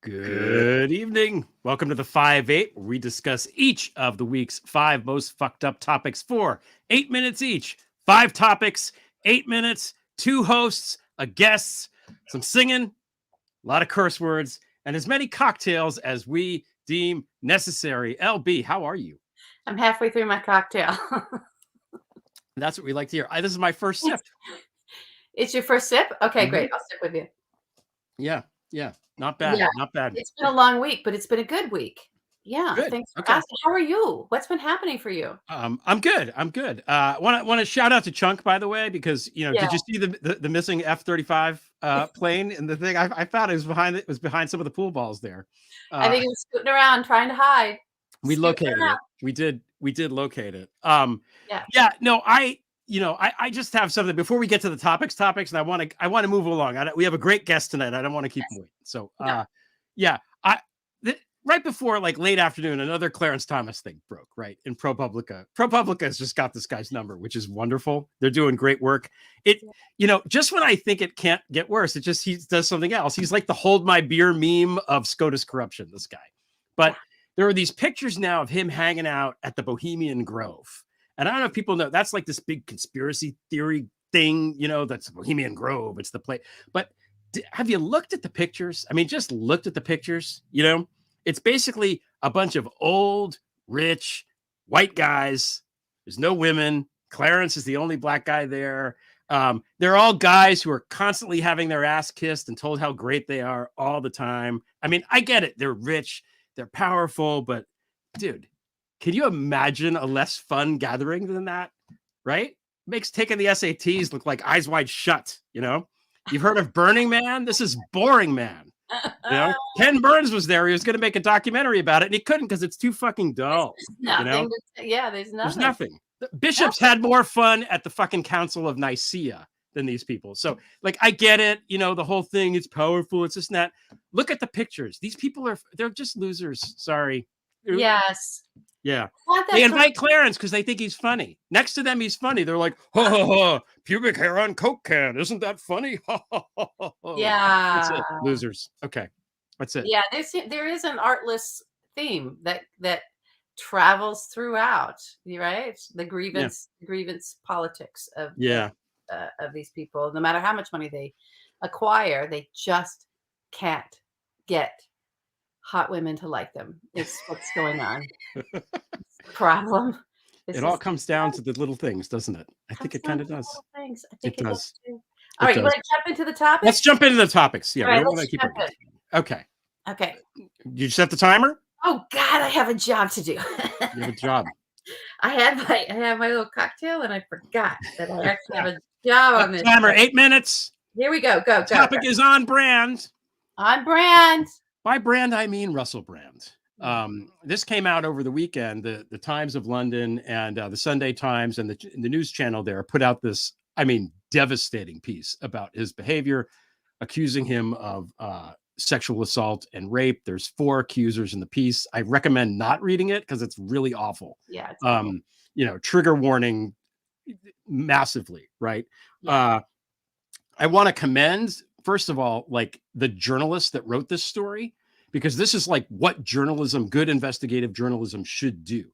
Good evening. Welcome to the 5-8, where we discuss each of the week's 5 most fucked up topics for 8 minutes each. 5 topics, 8 minutes, 2 hosts, a guest, some singing, a lot of curse words, and as many cocktails as we deem necessary. LB, how are you? I'm halfway through my cocktail. That's what we like to hear. This is my first sip. It's your first sip? Okay, great. I'll sip with you. Yeah. Not bad. Yeah. Not bad. It's been a long week, but it's been a good week. Yeah. Good. Thanks for Okay. asking. How are you? What's been happening for you? I'm good. Want to shout out to Chunk, by the way, because Yeah. did you see the missing F-35 plane and the thing? I found it was behind some of the pool balls there. I think it was scooting around trying to hide. We Scooting located around. it. We did locate it. Yeah. No, I just have something before we get to the topics, and I want to move along. We have a great guest tonight. I don't want to keep him waiting. So, No. right before like late afternoon, another Clarence Thomas thing broke, right? In ProPublica. ProPublica has just got this guy's number, which is wonderful. They're doing great work. Just when I think it can't get worse, he does something else. He's like the hold my beer meme of SCOTUS corruption, this guy. But there are these pictures now of him hanging out at the Bohemian Grove. And I don't know if people know, that's like this big conspiracy theory thing, that's Bohemian Grove. It's the place. But have you looked at the pictures? I mean, just looked at the pictures, It's basically a bunch of old, rich, white guys. There's no women. Clarence is the only black guy there. They're all guys who are constantly having their ass kissed and told how great they are all the time. I mean, I get it. They're rich. They're powerful. But, dude, can you imagine a less fun gathering than that? Right? Makes taking the SATs look like Eyes Wide Shut, You've heard of Burning Man? This is Boring Man. Ken Burns was there. He was going to make a documentary about it, and he couldn't because it's too fucking dull. There's nothing. There's nothing. The bishops had more fun at the fucking Council of Nicaea than these people. So, like, I get it. The whole thing. It's powerful. It's this and that. Look at the pictures. These people they're just losers. Sorry. Yes. Yeah. They invite Clarence because they think he's funny. Next to them, he's funny. They're like, ha ha ha, pubic hair on Coke can. Isn't that funny? Ha ha ha ha. Yeah. That's it. Losers. Okay. That's it. Yeah. There is an artless theme that travels throughout, right? The grievance politics of these people. No matter how much money they acquire, they just can't get hot women to like them. It's what's going on. Problem. It all comes down to the little things, doesn't it? I think it kind of does. Things. I think it does. All right, you want to jump into the topics? Let's jump into the topics. Yeah, right, we want to keep it. Okay. You set the timer? Oh God, I have a job to do. You have a job. I have my little cocktail, and I forgot that I actually have a job on this. Timer, 8 minutes. Here we go. Go. Topic is on brand. On brand. By brand, I mean Russell Brand. This came out over the weekend. The Times of London and the Sunday Times and the news channel there put out this, devastating piece about his behavior, accusing him of sexual assault and rape. There's 4 accusers in the piece. I recommend not reading it because it's really awful. Yeah. Trigger warning massively, right? Yeah. I want to commend, first of all, like the journalist that wrote this story, because this is like what journalism, good investigative journalism should do.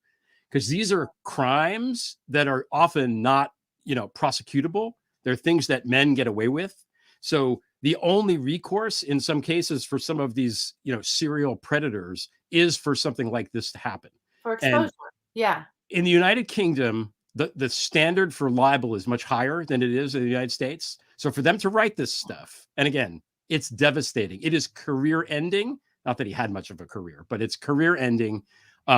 Because these are crimes that are often not, prosecutable. They're things that men get away with. So the only recourse in some cases for some of these, serial predators is for something like this to happen. For exposure. Yeah. In the United Kingdom, the standard for libel is much higher than it is in the United States. So for them to write this stuff, and again, it's devastating. It is career ending. Not that he had much of a career, but it's career ending.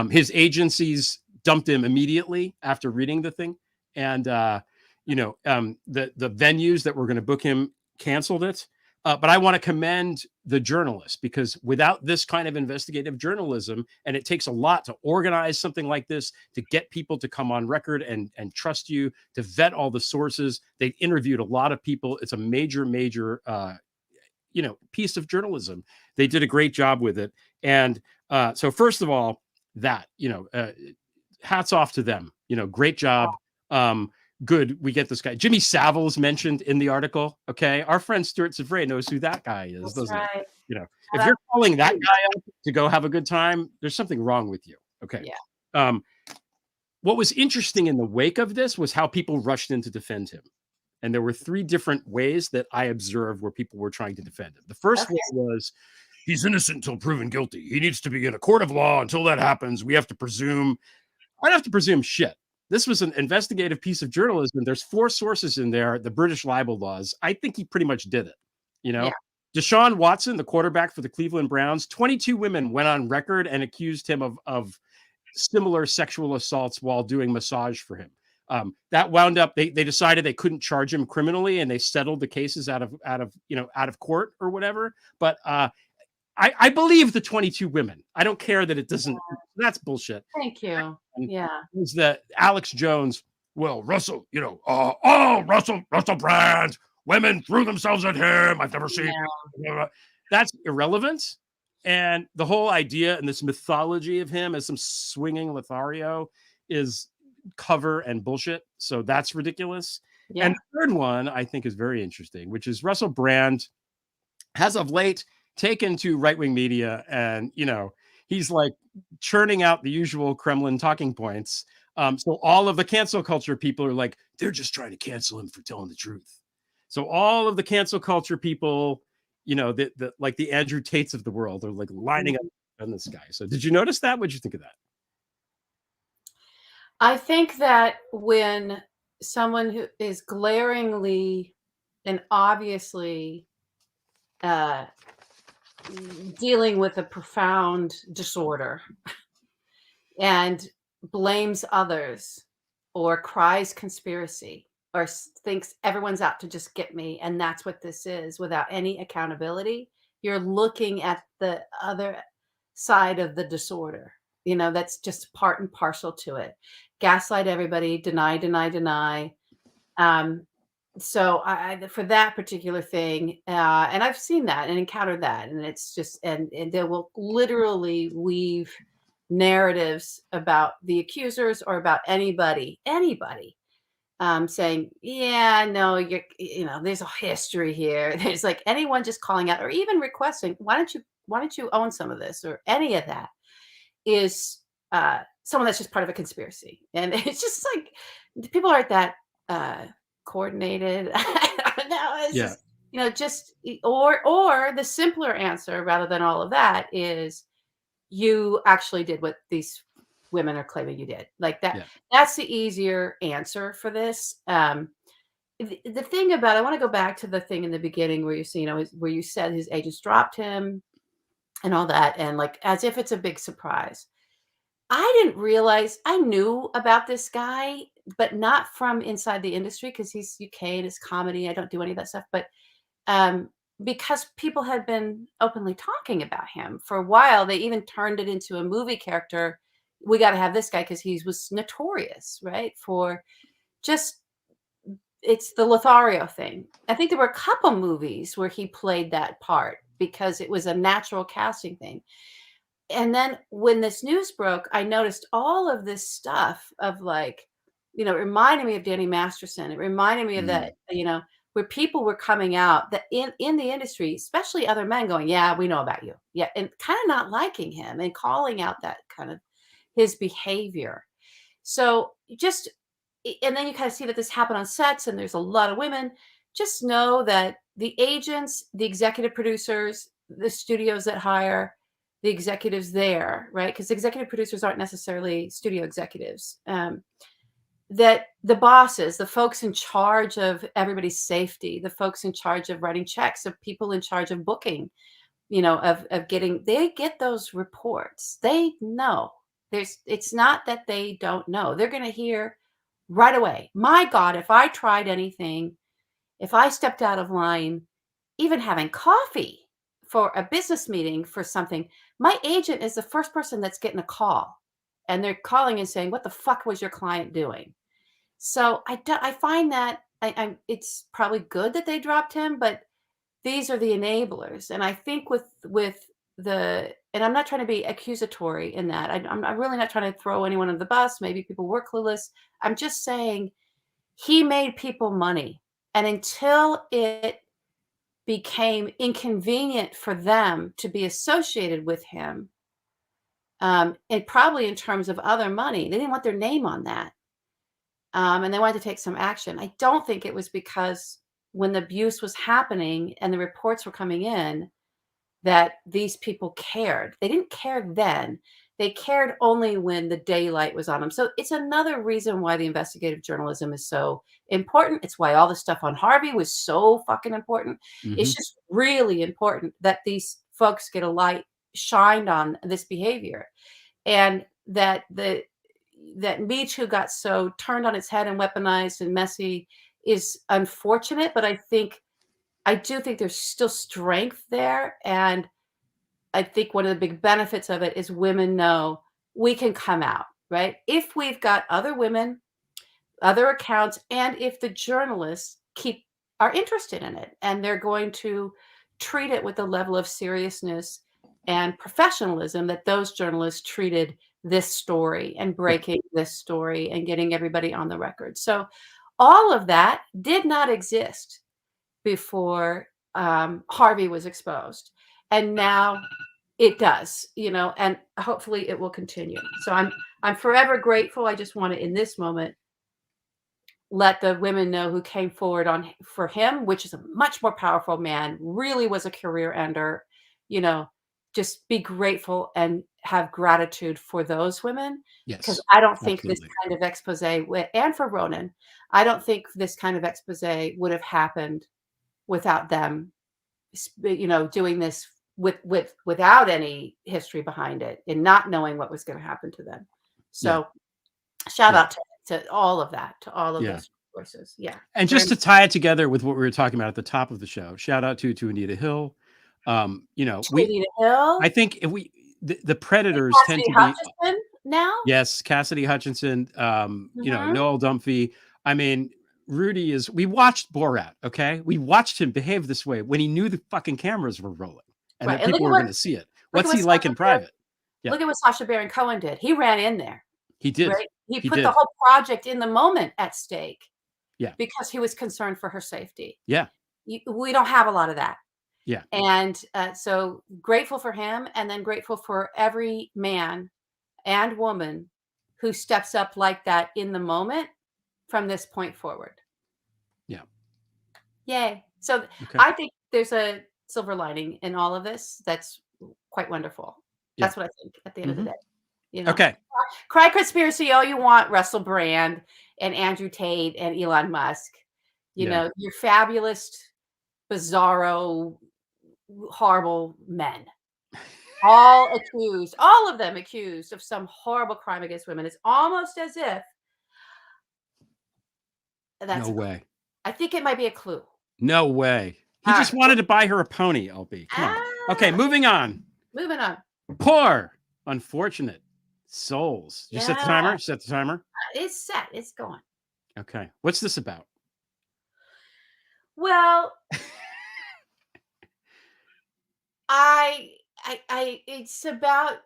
His agencies dumped him immediately after reading the thing. And, the venues that were going to book him canceled it. But I want to commend the journalists, because without this kind of investigative journalism, and it takes a lot to organize something like this, to get people to come on record and trust you, to vet all the sources. They interviewed a lot of people. It's a major piece of journalism. They did a great job with it. And so first of all, that, hats off to them, great job. good, we get this guy. Jimmy Savile's mentioned in the article. Okay. Our friend Stuart Savray knows who that guy is, That's doesn't right. he? You know, Well, if you're calling that guy up to go have a good time, there's something wrong with you. Okay. Yeah. What was interesting in the wake of this was how people rushed in to defend him. And there were 3 different ways that I observed where people were trying to defend him. The first way was, he's innocent until proven guilty. He needs to be in a court of law. Until that happens, we have to presume. I don't have to presume shit. This was an investigative piece of journalism. There's 4 sources in there, the British libel laws. I think he pretty much did it. You know, Deshaun Watson, the quarterback for the Cleveland Browns, 22 women went on record and accused him of similar sexual assaults while doing massage for him. That wound up, they decided they couldn't charge him criminally, and they settled the cases out of court or whatever. But I believe the 22 women. I don't care that it doesn't. That's bullshit. Thank you. Yeah. It was that Alex Jones. Well, Russell, Russell Brand. Women threw themselves at him. I've never seen. That's irrelevant. And the whole idea and this mythology of him as some swinging Lothario is cover and bullshit. So that's ridiculous. Yeah. And the third one I think is very interesting, which is Russell Brand has of late taken to right-wing media, and he's like churning out the usual Kremlin talking points. So all of the cancel culture people are like, they're just trying to cancel him for telling the truth. So all of the cancel culture people, like the Andrew Tates of the world, are like lining up on this guy. So did you notice that? What'd you think of that? I think that when someone who is glaringly and obviously dealing with a profound disorder and blames others or cries conspiracy or thinks everyone's out to just get me, and that's what this is, without any accountability, you're looking at the other side of the disorder. That's just part and parcel to it. Gaslight everybody, deny. So I for that particular thing, and I've seen that and encountered that, and it's just, and they will literally weave narratives about the accusers or about anybody, saying, yeah, no, there's a history here. There's like anyone just calling out or even requesting, why don't you own some of this, or any of that is someone that's just part of a conspiracy. And it's just like, people aren't that coordinated. I don't know. It's just, or the simpler answer rather than all of that is you actually did what these women are claiming you did. Like that. Yeah. That's the easier answer for this. The thing about, I want to go back to the thing in the beginning where where you said his agents dropped him and all that, and like as if it's a big surprise. I didn't realize, I knew about this guy, but not from inside the industry because he's UK and it's comedy. I don't do any of that stuff, but because people had been openly talking about him for a while, they even turned it into a movie character. We got to have this guy because he was notorious, right? For just, it's the Lothario thing. I think there were a couple movies where he played that part because it was a natural casting thing. And then when this news broke, I noticed all of this stuff of like, it reminded me of Danny Masterson. It reminded me of that, where people were coming out that in the industry, especially other men going, yeah, we know about you. Yeah. And kind of not liking him and calling out that kind of his behavior. So and then you kind of see that this happened on sets and there's a lot of women. Just know that the agents, the executive producers, the studios that hire, the executives there, right? Because executive producers aren't necessarily studio executives. That the bosses, the folks in charge of everybody's safety, the folks in charge of writing checks, the people in charge of booking, of getting, they get those reports. They know. It's not that they don't know. They're going to hear right away. My God, if I tried anything, if I stepped out of line, even having coffee for a business meeting for something, my agent is the first person that's getting a call, and they're calling and saying, what the fuck was your client doing? So I find that it's probably good that they dropped him, but these are the enablers. And I think with and I'm not trying to be accusatory in that. I'm really not trying to throw anyone under the bus. Maybe people were clueless. I'm just saying he made people money. And until it became inconvenient for them to be associated with him, and probably in terms of other money, they didn't want their name on that. And they wanted to take some action. I don't think it was because when the abuse was happening and the reports were coming in that these people cared. They didn't care then. They cared only when the daylight was on them. So it's another reason why the investigative journalism is so important. It's why all the stuff on Harvey was so fucking important. It's just really important that these folks get a light shined on this behavior, and that Me Too got so turned on its head and weaponized and messy is unfortunate. But I do think there's still strength there. And I think one of the big benefits of it is women know we can come out, right? If we've got other women, other accounts, and if the journalists are interested in it and they're going to treat it with the level of seriousness and professionalism that those journalists treated this story and breaking this story and getting everybody on the record. So all of that did not exist before Harvey was exposed. And now it does, and hopefully it will continue. So I'm forever grateful. I just want to, in this moment, let the women know who came forward for him, which is a much more powerful man, really was a career ender, just be grateful and have gratitude for those women. Because I don't think this kind of expose and for Ronan, I don't think this kind of expose would have happened without them, doing this without any history behind it and not knowing what was going to happen to them. So shout out to all of that, to all of those forces. Yeah. And just to tie it together with what we were talking about at the top of the show, shout out to Anita Hill. Anita Hill. I think if the predators tend to be now. Yes, Cassidy Hutchinson, Noel Dunphy. I mean, Rudy we watched Borat, okay? We watched him behave this way when he knew the fucking cameras were rolling and that people were going to see it. What's he like in private? Look at what Sacha Baron Cohen did. He ran in there. He did. Right? He put the whole project in the moment at stake. Yeah. Because he was concerned for her safety. Yeah. We don't have a lot of that. Yeah. And so grateful for him, and then grateful for every man and woman who steps up like that in the moment from this point forward. Yeah. Yay. So I think there's a silver lining in all of this. That's quite wonderful. Yeah. That's what I think at the end of the day. Okay. Cry conspiracy all you want, Russell Brand and Andrew Tate and Elon Musk. You're fabulous, bizarro, horrible men. All of them accused of some horrible crime against women. It's almost as if no way. I think it might be a clue. No way. He just wanted to buy her a pony, LB. Come on. Okay, moving on. Poor, unfortunate souls. You set the timer? Set the timer? It's set. It's going. Okay. What's this about? Well, it's about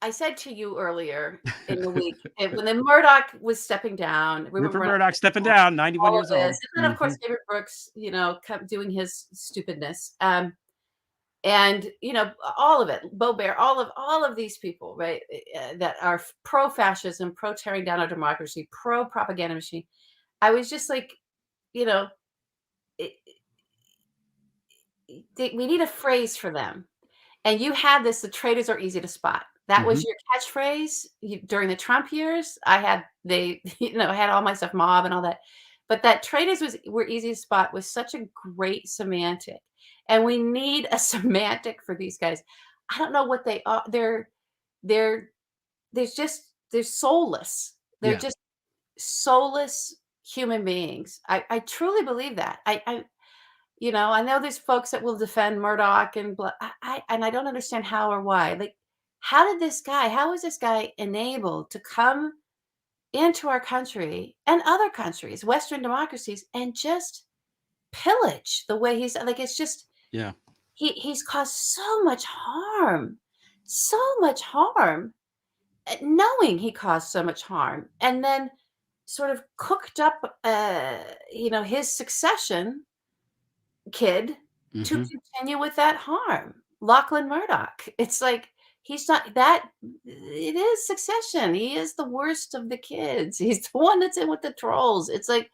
I said to you earlier in the week when the Murdoch was stepping down. Rupert Murdoch stepping down, 91 years old. And then, of course, David Brooks, kept doing his stupidness. And, all of it, Bo Bear, all of these people, right, that are pro-fascism, pro-tearing down our democracy, pro-propaganda machine. I was just like, we need a phrase for them. And you had this, the traitors are easy to spot. That was your catchphrase during the Trump years. I had all my stuff, mob and all that. But that traitors were easy to spot was such a great semantic. And we need a semantic for these guys. I don't know what they are. They're soulless. They're just soulless human beings. I truly believe that. I know there's folks that will defend Murdoch and I don't understand how or why. Like, how was this guy enabled to come into our country and other countries, Western democracies, and just pillage the way he's like? It's just, he's caused so much harm, knowing he caused so much harm. And then sort of cooked up, his succession kid to continue with that harm. Lachlan Murdoch. It's like he's not that. It is succession. He is the worst of the kids. He's the one that's in with the trolls. It's like,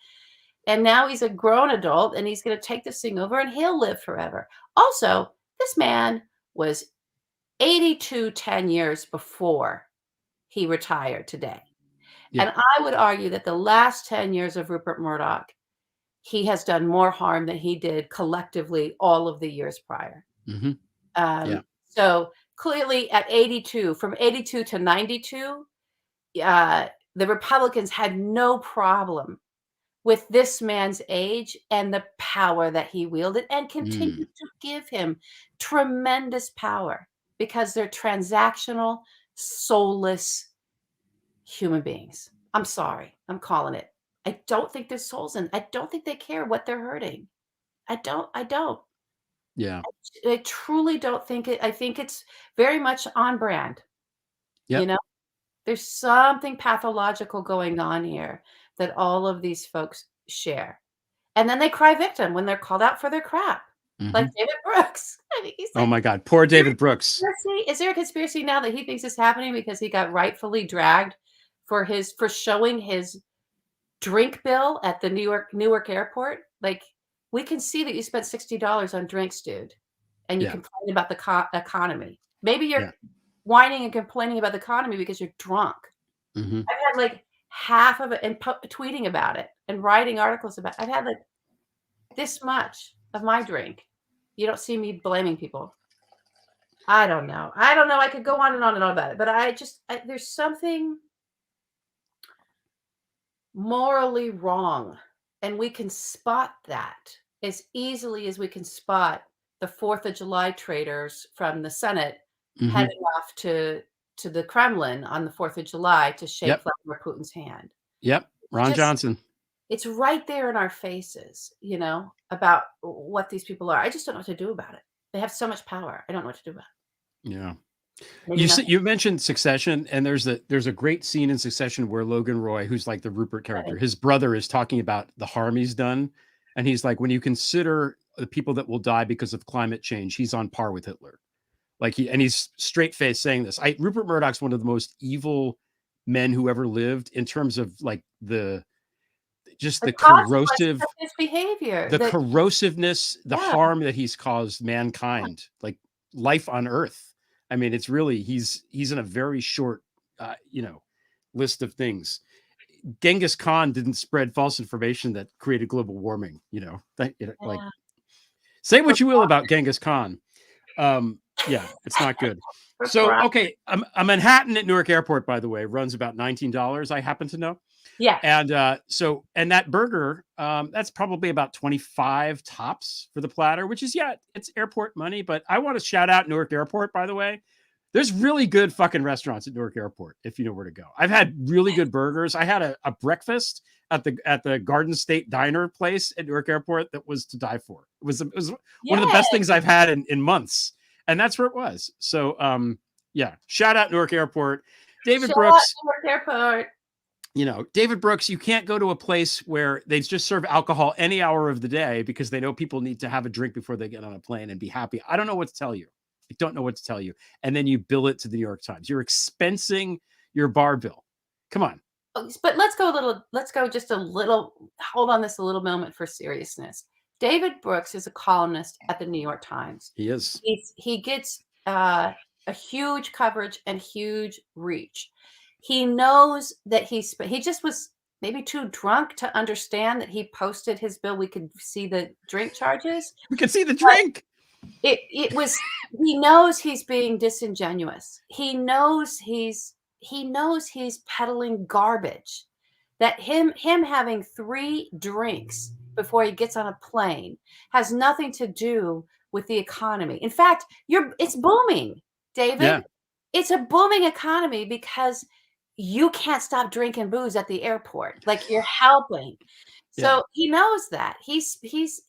and now he's a grown adult and he's going to take this thing over and he'll live forever. Also, this man was 82 10 years before he retired today. Yeah. And I would argue that the last 10 years of Rupert Murdoch, he has done more harm than he did collectively all of the years prior. So clearly at 82, from 82 to 92, the Republicans had no problem with this man's age and the power that he wielded and continue to give him tremendous power because they're transactional, soulless human beings. I'm sorry. I'm calling it. I don't think there's souls in. I don't think they care what they're hurting. I don't. Yeah. I truly don't think it. I think it's very much on brand. Yep. You know, there's something pathological going on here that all of these folks share. And then they cry victim when they're called out for their crap. Like David Brooks. I mean, he's like, oh my God. Poor David Brooks. Is there a conspiracy now that he thinks it's happening because he got rightfully dragged for showing his drink bill at the Newark airport? Like, we can see that you spent $60 on drinks, dude, and you complain about the economy. Maybe you're whining and complaining about the economy because you're drunk. I've had like half of it and tweeting about it and writing articles about it. I've had like this much of my drink. You don't see me blaming people. I don't know. I could go on and on and on about it, but there's something morally wrong, and we can spot that as easily as we can spot the 4th of July traitors from the Senate heading off to the Kremlin on the 4th of July to shake Vladimir Putin's hand. Yep. Ron Johnson. It's right there in our faces, about what these people are. I just don't know what to do about it. They have so much power. I don't know what to do about it. Yeah. You mentioned Succession, and there's a great scene in Succession where Logan Roy, who's like the Rupert character, his brother is talking about the harm he's done. And he's like, when you consider the people that will die because of climate change, he's on par with Hitler. Like he's straight faced saying this. Rupert Murdoch's one of the most evil men who ever lived in terms of like the corrosive behavior, the corrosiveness, the harm that he's caused mankind, like life on Earth. I mean, it's really, he's in a very short, list of things. Genghis Khan didn't spread false information that created global warming, like say what you will about Genghis Khan. It's not good. So, okay. A Manhattan at Newark Airport, by the way, runs about $19. I happen to know. Yeah. And that burger, that's probably about 25 tops for the platter, which is, it's airport money, but I want to shout out Newark Airport, by the way. There's really good fucking restaurants at Newark Airport if you know where to go. I've had really good burgers. I had a breakfast at the Garden State Diner place at Newark Airport that was to die for. It was one of the best things I've had in months. And that's where it was. So, shout out Newark Airport. David Brooks. Newark Airport. David Brooks, you can't go to a place where they just serve alcohol any hour of the day because they know people need to have a drink before they get on a plane and be happy. I don't know what to tell you. I don't know what to tell you. And then you bill it to the New York Times. You're expensing your bar bill. Come on. But hold on this a little moment for seriousness. David Brooks is a columnist at the New York Times. He is. He gets a huge coverage and huge reach. He knows that he just was maybe too drunk to understand that he posted his bill. We could see the drink charges. We could see the drink. It was, he knows he's being disingenuous. He knows he's peddling garbage. That him having 3 drinks before he gets on a plane has nothing to do with the economy. In fact, it's booming, David. Yeah. It's a booming economy because you can't stop drinking booze at the airport. Like, you're helping. So he knows that. He's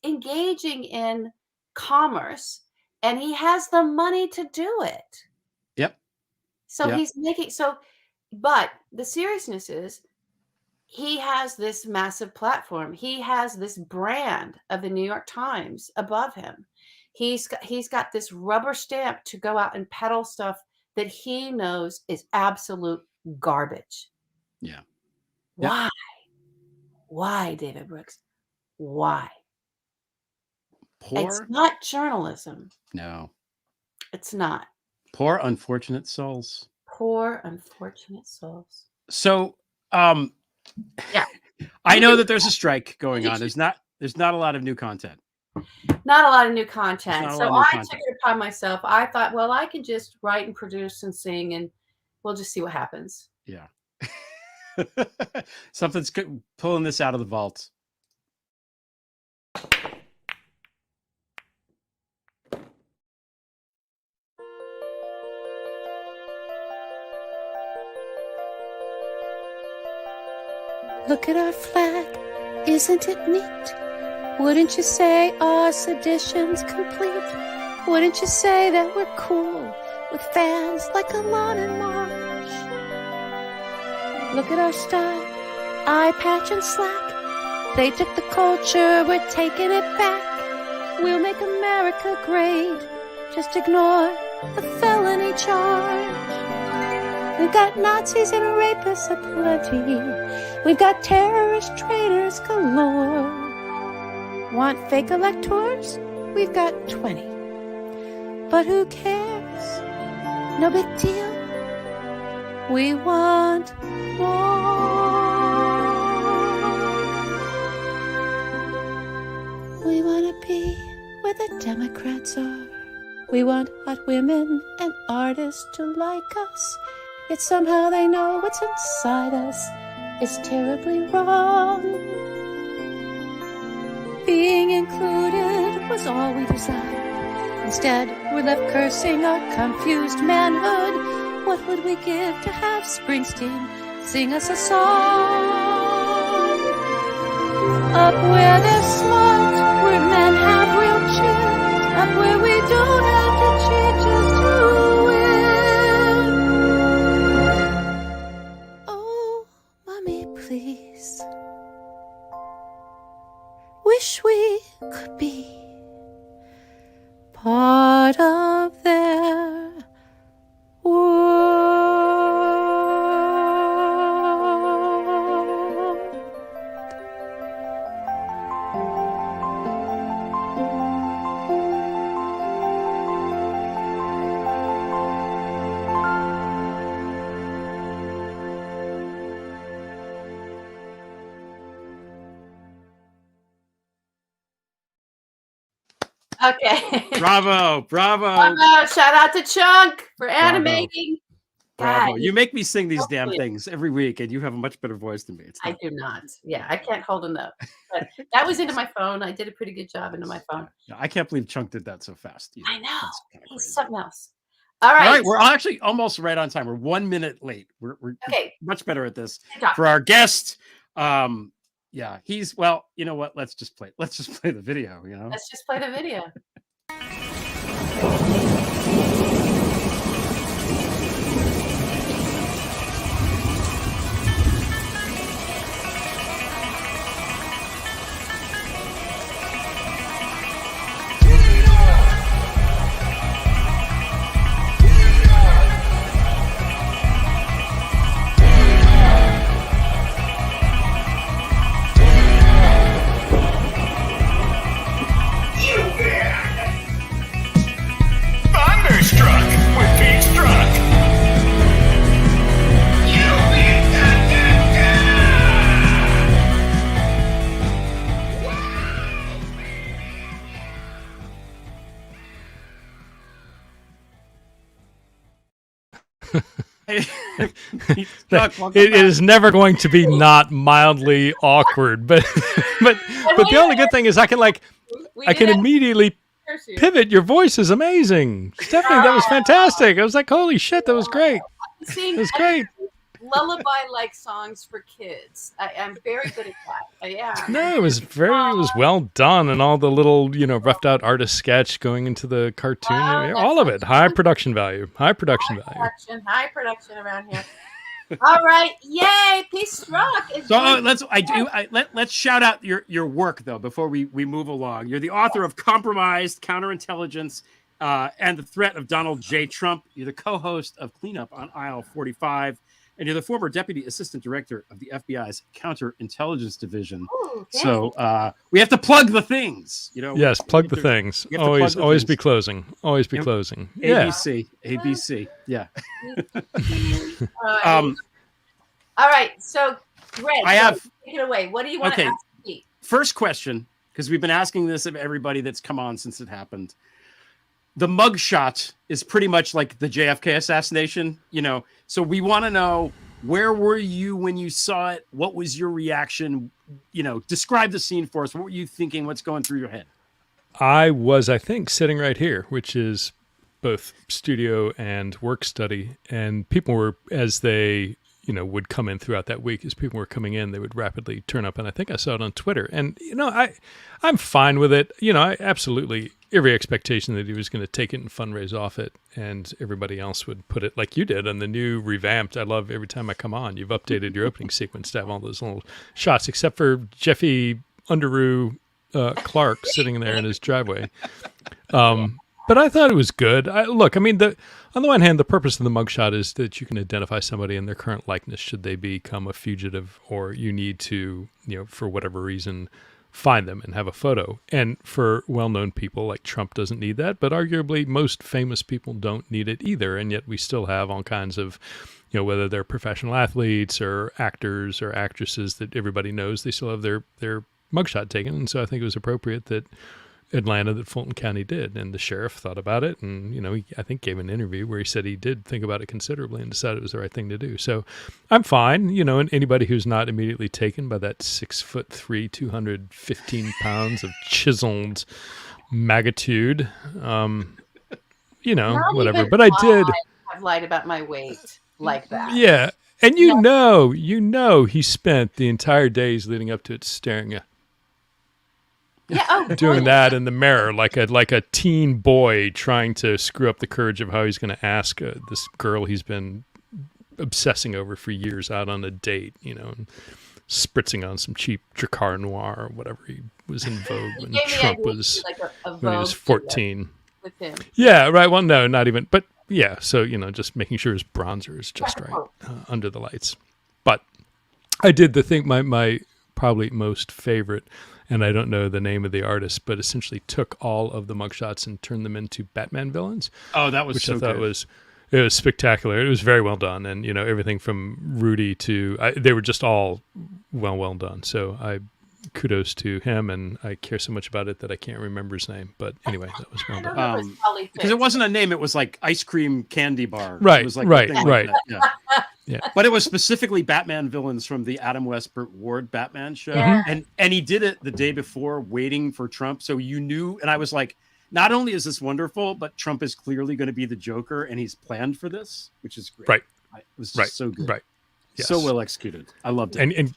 engaging in commerce and he has the money to do it. Yep. So he's making, but the seriousness is he has this massive platform. He has this brand of the New York Times above him. He's got this rubber stamp to go out and peddle stuff that he knows is absolute garbage. Yeah. Why? Why, David Brooks? Why? It's Poor? not journalism. No. It's not. Poor unfortunate souls. Poor unfortunate souls. So, Yeah. I know that there's a strike going on. There's not a lot of new content. Not a lot of new content. Not a So lot of new I content. took it upon myself. I thought, well, I can just write and produce and sing, and we'll just see what happens. Yeah. Something's pulling this out of the vault. Look at our flag, isn't it neat? Wouldn't you say our sedition's complete? Wouldn't you say that we're cool with fans like a lawn and march? Look at our style, eye patch and slack. They took the culture, we're taking it back. We'll make America great, just ignore the felony charge. We've got Nazis and rapists aplenty. We've got terrorist traitors galore. Want fake electors? We've got 20. But who cares? No big deal. We want more. We want to be where the Democrats are. We want hot women and artists to like us. Yet somehow they know what's inside us is terribly wrong. Being included was all we desired. Instead, we're left cursing our confused manhood. What would we give to have Springsteen sing us a song? Up where they're smart, where men have real chins. Up where we don't have to cheat just to win. Oh, mommy, please. Wish we could be part of their world. Okay. Bravo. Shout out to Chunk for animating. Bravo. God, You make me sing these damn things every week, and you have a much better voice than me. I do not. Yeah, I can't hold a note. But that was into my phone. I did a pretty good job into my phone. I can't believe Chunk did that so fast. I know. He's He's something else. All right. All right. We're actually almost right on time. We're 1 minute late. We're okay. Much better at this. For our guest, yeah, he's, well, you know what? Let's just play the video, you know? Let's just play the video. Thunderstruck with Pete Strzok. It is never going to be not mildly awkward, but the only good thing is I can immediately pivot. Your voice is amazing, Stephanie. That was fantastic. I was like, holy shit, that was great. It was great. Lullaby-like songs for kids. I'm very good at that. Yeah. No, it was well done, and all the little roughed out artist sketch going into the cartoon, all of it. High production value. High production around here. All right, yay, Peace Strzok. So let's shout out your work though before we move along. You're the author of Compromised, Counterintelligence, and the Threat of Donald J. Trump. You're the co-host of Cleanup on Aisle 45, and you're the former Deputy Assistant Director of the FBI's Counterintelligence Division. Ooh, so we have to plug the things, Yes, plug the things. Always be closing. Always be closing. ABC, ABC. Yeah. All right. So, Greg, take it away. What do you want to ask me? First question, because we've been asking this of everybody that's come on since it happened. The mugshot is pretty much like the JFK assassination, So we want to know, where were you when you saw it? What was your reaction? Describe the scene for us. What were you thinking? What's going through your head? I think, sitting right here, which is both studio and work study. And people were, as they, would come in throughout that week, as people were coming in, they would rapidly turn up. And I think I saw it on Twitter. And, I'm fine with it. I absolutely, every expectation that he was going to take it and fundraise off it, and everybody else would put it like you did on the new revamped. I love every time I come on, you've updated your opening sequence to have all those little shots, except for Jeffy Underoos Clark sitting there in his driveway. But I thought it was good. On the one hand, the purpose of the mugshot is that you can identify somebody in their current likeness should they become a fugitive, or you need to, for whatever reason, find them and have a photo. And for well-known people, like Trump doesn't need that, but arguably most famous people don't need it either. And yet we still have all kinds of, whether they're professional athletes or actors or actresses that everybody knows, they still have their mugshot taken. And so I think it was appropriate that Fulton County did, and the sheriff thought about it, and he, I think, gave an interview where he said he did think about it considerably and decided it was the right thing to do. So I'm fine, and anybody who's not immediately taken by that 6'3", 215 pounds of chiseled magnitude, whatever. But I did. I've lied about my weight like that. Yeah, and he spent the entire days leading up to it staring at. Yeah, doing that in the mirror, like a teen boy trying to screw up the courage of how he's going to ask this girl he's been obsessing over for years out on a date, and spritzing on some cheap Dracar Noir or whatever he was in vogue when Trump was when he was 14. With him. Yeah, right. Well, no, not even. But yeah, so just making sure his bronzer is just right under the lights. But I did the thing. My probably most favorite. And I don't know the name of the artist, but essentially took all of the mugshots and turned them into Batman villains. Oh, that was which so I thought good. It was spectacular. It was very well done, and everything from Rudy to they were just all well done. So I kudos to him, and I care so much about it that I can't remember his name. But anyway, that was well done. Because it wasn't a name; it was like ice cream candy bar. Right, it was like right. Yeah. Yeah. But it was specifically Batman villains from the Adam West Burt Ward Batman show. Yeah. And he did it the day before, waiting for Trump. So you knew, and I was like, not only is this wonderful, but Trump is clearly going to be the Joker, and he's planned for this, which is great. Right. It was just so good. Right. Yes. So well executed. I loved it.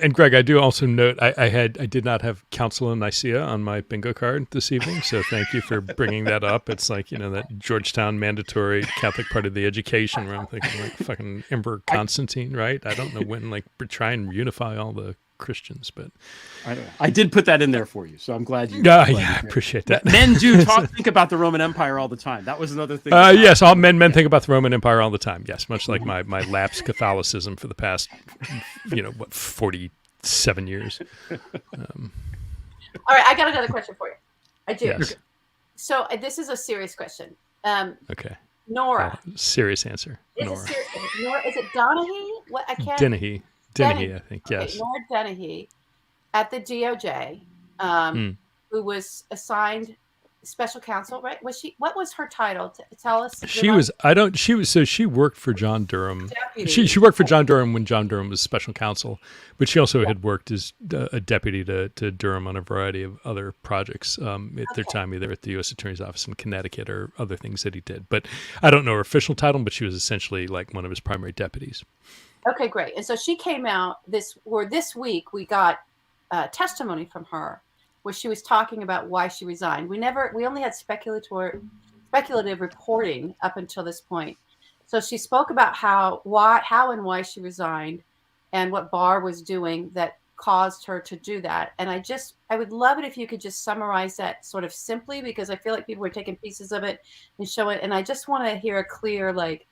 And Greg, I do also note I did not have Council in Nicaea on my bingo card this evening, so thank you for bringing that up. It's like that Georgetown mandatory Catholic part of the education where I'm thinking like fucking Emperor Constantine, right? I don't know when try and unify all the Christians, but I did put that in there for you, so I'm glad you. I appreciate that. Men do think about the Roman Empire all the time. That was another thing. Yes, all men think about the Roman Empire all the time. Yes, much like my lapsed Catholicism for the past 47 years. All right, I got another question for you. I do. Yes. So this is a serious question. Okay. Nora. Serious answer. Nora. Is it Donahue? What I can't. Dennehy, I think. Okay, yes. Nora Dennehy at the DOJ, who was assigned special counsel, right? Was she? What was her title? Tell us. She was. So she worked for John Durham. Deputy. She worked for John Durham when John Durham was special counsel, but she also had worked as a deputy to Durham on a variety of other projects at their time, either at the U.S. Attorney's Office in Connecticut or other things that he did. But I don't know her official title, but she was essentially like one of his primary deputies. Okay, great. And so she came out this week. We got testimony from her where she was talking about why she resigned. We only had speculative reporting up until this point. So she spoke about how and why she resigned and what Barr was doing that caused her to do that. And I would love it if you could just summarize that sort of simply, because I feel like people were taking pieces of it and show it. And I just want to hear a clear, like,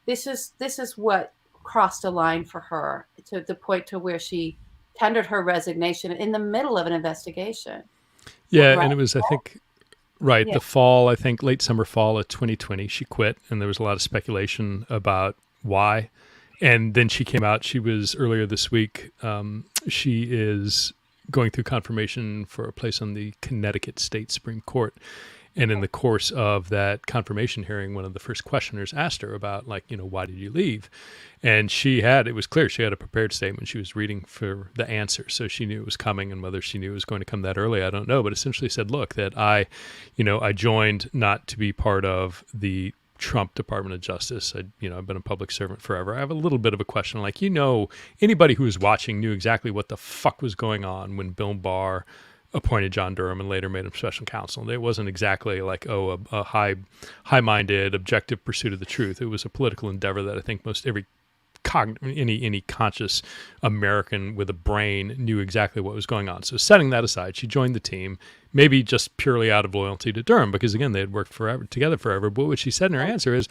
this is what crossed a line for her to the point to where she tendered her resignation in the middle of an investigation. Yeah. Right. And it was, I think, right. Yeah. The fall, I think late summer, fall of 2020, she quit. And there was a lot of speculation about why. And then she came out, she was earlier this week, she is going through confirmation for a place on the Connecticut State Supreme Court. And in the course of that confirmation hearing, one of the first questioners asked her about, like, why did you leave? And it was clear she had a prepared statement. She was reading for the answer. So she knew it was coming, and whether she knew it was going to come that early, I don't know. But essentially said, look, that I joined not to be part of the Trump Department of Justice. I've been a public servant forever. I have a little bit of a question. Like, anybody who was watching knew exactly what the fuck was going on when Bill Barr appointed John Durham and later made him special counsel. It wasn't exactly like, a high-minded, objective pursuit of the truth. It was a political endeavor that I think most every any conscious American with a brain knew exactly what was going on. So setting that aside, she joined the team, maybe just purely out of loyalty to Durham, because again, they had worked together forever. But what she said in her answer is,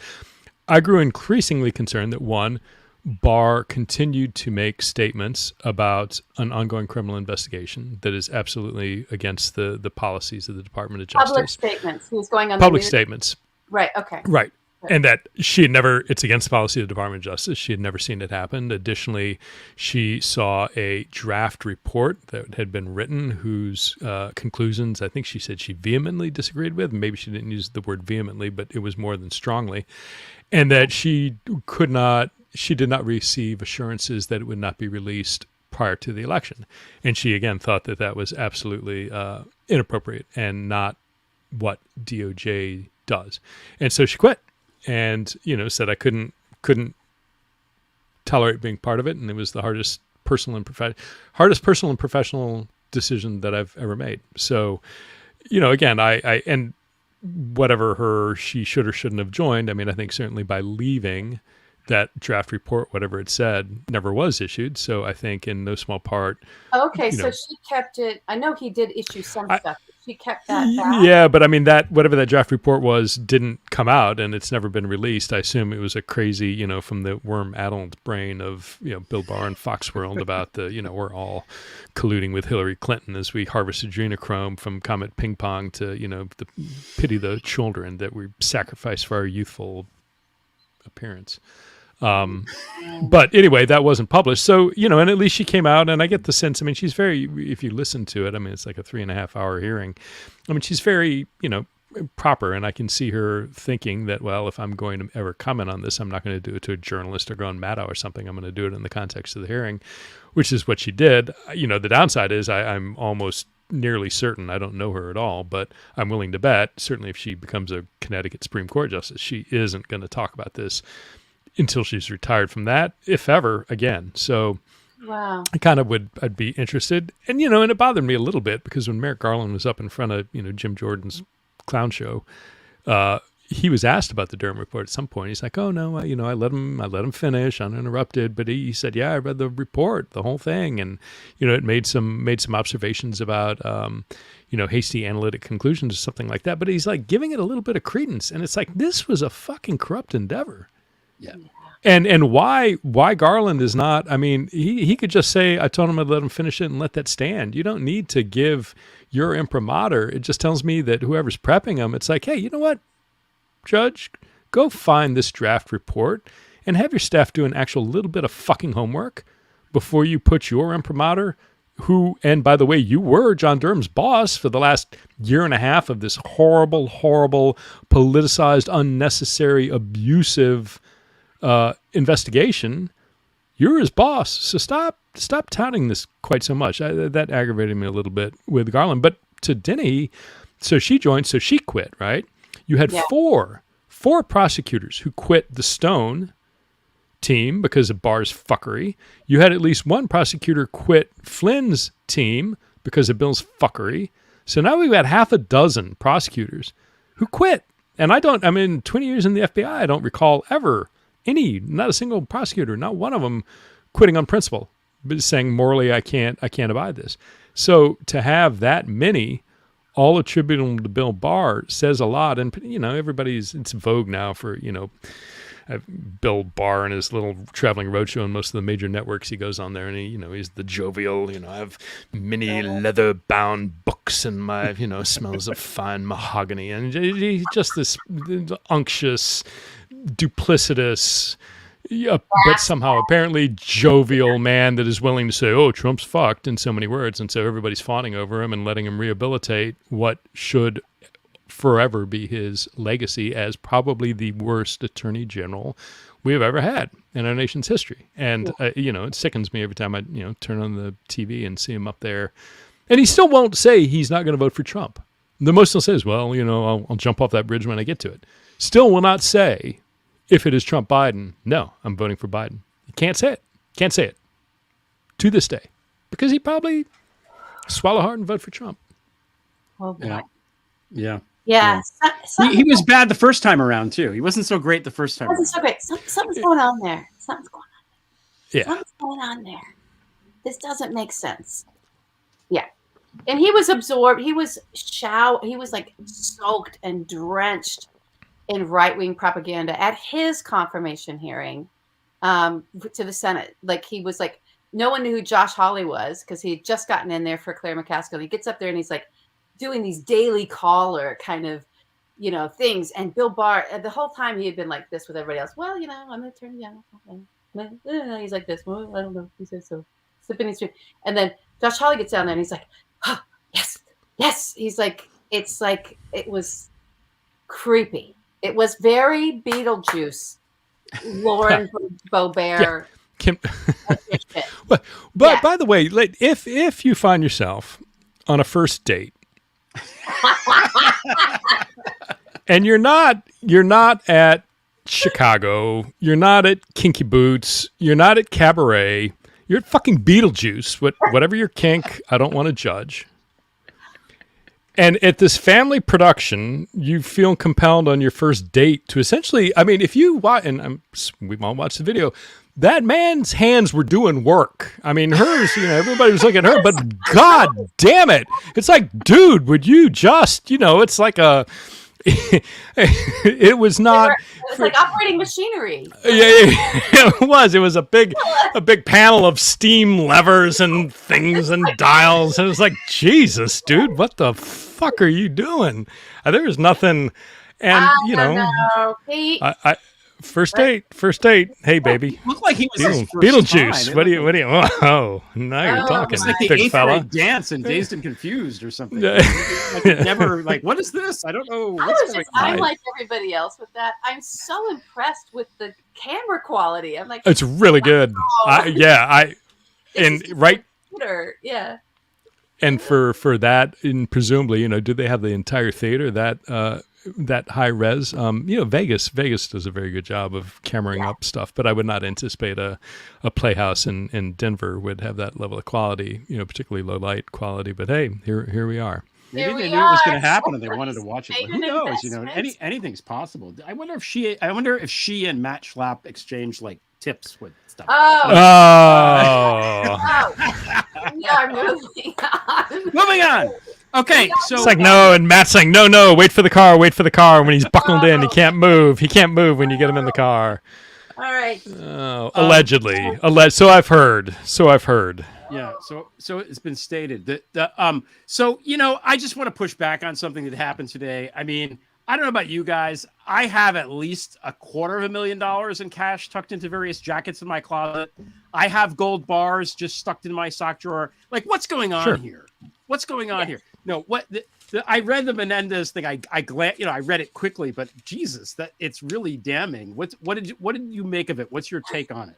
I grew increasingly concerned that one, Barr continued to make statements about an ongoing criminal investigation that is absolutely against the policies of the Department of Justice. Public statements. He was going on public the news. Statements. Right. Okay. Right. And that she had never, it's against the policy of the Department of Justice. She had never seen it happen. Additionally, she saw a draft report that had been written whose conclusions, I think she said she vehemently disagreed with. Maybe she didn't use the word vehemently, but it was more than strongly. And that she did not receive assurances that it would not be released prior to the election. And she, again, thought that was absolutely inappropriate and not what DOJ does. And so she quit. And, said I couldn't tolerate being part of it. And it was the hardest personal and professional decision that I've ever made. So, again, I and whatever she should or shouldn't have joined, I mean, I think certainly by leaving, that draft report, whatever it said, never was issued. So I think in no small part. Okay, so she kept it. I know he did issue some stuff. She kept that back. Yeah, but I mean, that whatever that draft report was didn't come out, and it's never been released. I assume it was a crazy, from the worm-addled brain of Bill Barr and Fox World about we're all colluding with Hillary Clinton as we harvest adrenochrome from Comet Ping Pong to the pity the children that we sacrifice for our youthful appearance. But anyway, that wasn't published. So, and at least she came out, and I get the sense, I mean, she's very, if you listen to it, I mean, it's like a 3.5 hour hearing. I mean, she's very, proper. And I can see her thinking that, well, if I'm going to ever comment on this, I'm not going to do it to a journalist or go on Maddow or something. I'm going to do it in the context of the hearing, which is what she did. The downside is I'm almost nearly certain, I don't know her at all, but I'm willing to bet, certainly if she becomes a Connecticut Supreme Court justice, she isn't going to talk about this until she's retired from that, if ever, again. So wow. I'd be interested. And, and it bothered me a little bit because when Merrick Garland was up in front of, Jim Jordan's clown show, he was asked about the Durham report at some point. He's like, oh no, I let him finish uninterrupted. But he said, yeah, I read the report, the whole thing. And, it made some observations about, hasty analytic conclusions or something like that. But he's like giving it a little bit of credence. And it's like, this was a fucking corrupt endeavor. Yeah. And why Garland is not, I mean, he could just say, I told him I'd let him finish it and let that stand. You don't need to give your imprimatur. It just tells me that whoever's prepping him, it's like, hey, you know what, Judge, go find this draft report and have your staff do an actual little bit of fucking homework before you put your imprimatur, who, and by the way, you were John Durham's boss for the last year and a half of this horrible, horrible, politicized, unnecessary, abusive investigation. You're his boss, so stop touting this quite so much. That aggravated me a little bit with Garland. But to Denny, so she joined, so she quit, right? You had four prosecutors who quit the Stone team because of Barr's fuckery. You had at least one prosecutor quit Flynn's team because of Bill's fuckery. So now we've got half a dozen prosecutors who quit. And 20 years in the FBI, I don't recall ever not a single prosecutor, not one of them quitting on principle, but saying morally, I can't abide this. So to have that many all attributable to Bill Barr says a lot. And, it's vogue now for, Bill Barr and his little traveling roadshow on most of the major networks. He goes on there and he's the jovial, I have many leather bound books and my, smells of fine mahogany. And he's just this unctuous, duplicitous, but somehow apparently jovial man that is willing to say, oh, Trump's fucked in so many words. And so everybody's fawning over him and letting him rehabilitate what should forever be his legacy as probably the worst attorney general we have ever had in our nation's history. And, it sickens me every time I, turn on the TV and see him up there. And he still won't say he's not going to vote for Trump. The most he'll say is, well, I'll jump off that bridge when I get to it. Still will not say, if it is Trump Biden, no, I'm voting for Biden. He can't say it. Can't say it. To this day. Because he probably swallow hard and vote for Trump. Oh, boy. Yeah. Yeah. He was bad the first time around, too. He wasn't so great the first time. Wasn't so great. Something's going on there. Something's going on there. Yeah. Something's going on there. This doesn't make sense. Yeah. And he was absorbed. He was like soaked and drenched in right-wing propaganda at his confirmation hearing to the Senate. Like, he was like, no one knew who Josh Hawley was because he had just gotten in there for Claire McCaskill. He gets up there and he's like doing these daily caller kind of, things. And Bill Barr, the whole time he had been like this with everybody else. Well, I'm an attorney general. He's like this. Well, I don't know. He says so. Sipping his drink. And then Josh Hawley gets down there and he's like, oh, yes. He's like, it's like, it was creepy. It was very Beetlejuice, Lauren Boebert. But by the way, if you find yourself on a first date and you're not at Chicago, you're not at Kinky Boots, you're not at Cabaret, you're at fucking Beetlejuice, whatever your kink, I don't want to judge. And at this family production, you feel compelled on your first date to essentially, if you watch, and we all watched the video, that man's hands were doing work. Hers, everybody was looking at her, but God damn it. It's like, dude, would you just, it's like it was not. It was like operating machinery. Yeah, it was. It was a big panel of steam levers and things and dials. And it was like, Jesus, dude, what the fuck are you doing? There was nothing. And, I first date. Hey, baby. Looked like he was his first Beetlejuice. time. What do you? Oh, now you're talking, it's like the big eighth fella. grade dance and Dazed and Confused or something. Never what is this? I don't know. I'm like everybody else with that. I'm so impressed with the camera quality. I'm like, it's really good. Yeah. And for that, and presumably, do they have the entire theater that high res? Vegas does a very good job of cameraing up stuff, but I would not anticipate a Playhouse in Denver would have that level of quality, particularly low light quality. But hey, here we are. Maybe they knew it was going to happen and they wanted to watch it. But who knows? Anything's possible. I wonder if she and Matt Schlapp exchanged like tips with stuff. We are moving on. Moving on. Okay, so it's like no, and Matt's saying no, wait for the car. When he's buckled in, he can't move. He can't move when you get him in the car. All right. Allegedly, So I've heard. Yeah. So it's been stated that So I just want to push back on something that happened today. I don't know about you guys. I have at least $250,000 in cash tucked into various jackets in my closet. I have gold bars just stuck in my sock drawer. Like, what's going on here? What's going on here? No, what I read the Menendez thing. I read it quickly, but Jesus, that it's really damning. What did you make of it? What's your take on it?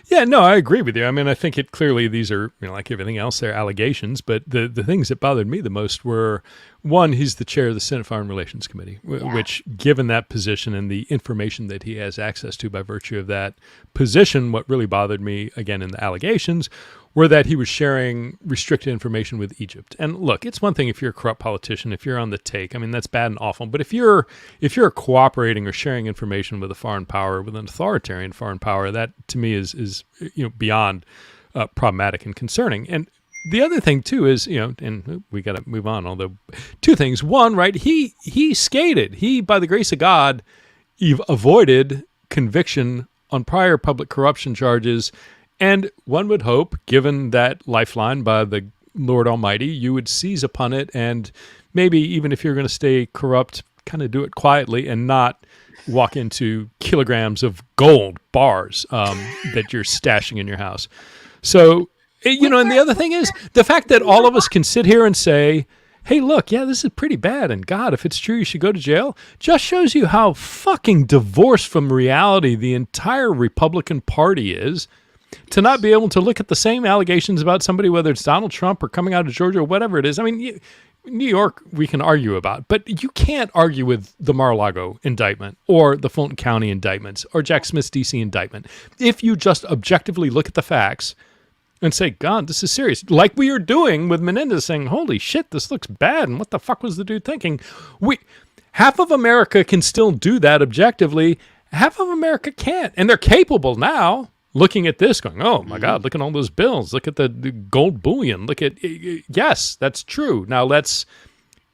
Yeah, no, I agree with you. I think it clearly these are, like everything else, they're allegations. But the things that bothered me the most were, one, he's the chair of the Senate Foreign Relations Committee, which, given that position and the information that he has access to by virtue of that position, what really bothered me, again, in the allegations, were that he was sharing restricted information with Egypt. And look, it's one thing if you're a corrupt politician, if you're on the take, I mean, that's bad and awful. But if you're cooperating or sharing information with a foreign power, with an authoritarian foreign power, that to me is beyond problematic and concerning. And the other thing too is, and we got to move on, although two things. One, right, he skated. He, by the grace of God, avoided conviction on prior public corruption charges. And one would hope, given that lifeline by the Lord Almighty, you would seize upon it, and maybe even if you're going to stay corrupt, kind of do it quietly and not walk into kilograms of gold bars that you're stashing in your house. So, and the other thing is the fact that all of us can sit here and say, hey, look, yeah, this is pretty bad, and God, if it's true, you should go to jail, just shows you how fucking divorced from reality the entire Republican Party is. To not be able to look at the same allegations about somebody, whether it's Donald Trump or coming out of Georgia or whatever it is. I mean, New York, we can argue about, but you can't argue with the Mar-a-Lago indictment or the Fulton County indictments or Jack Smith's D.C. indictment. If you just objectively look at the facts and say, God, this is serious, like we are doing with Menendez saying, holy shit, this looks bad, and what the fuck was the dude thinking? Half of America can still do that objectively. Half of America can't, and they're capable now. Looking at this, going, oh my God, look at all those bills. Look at the gold bullion. Look at, yes, that's true. Now let's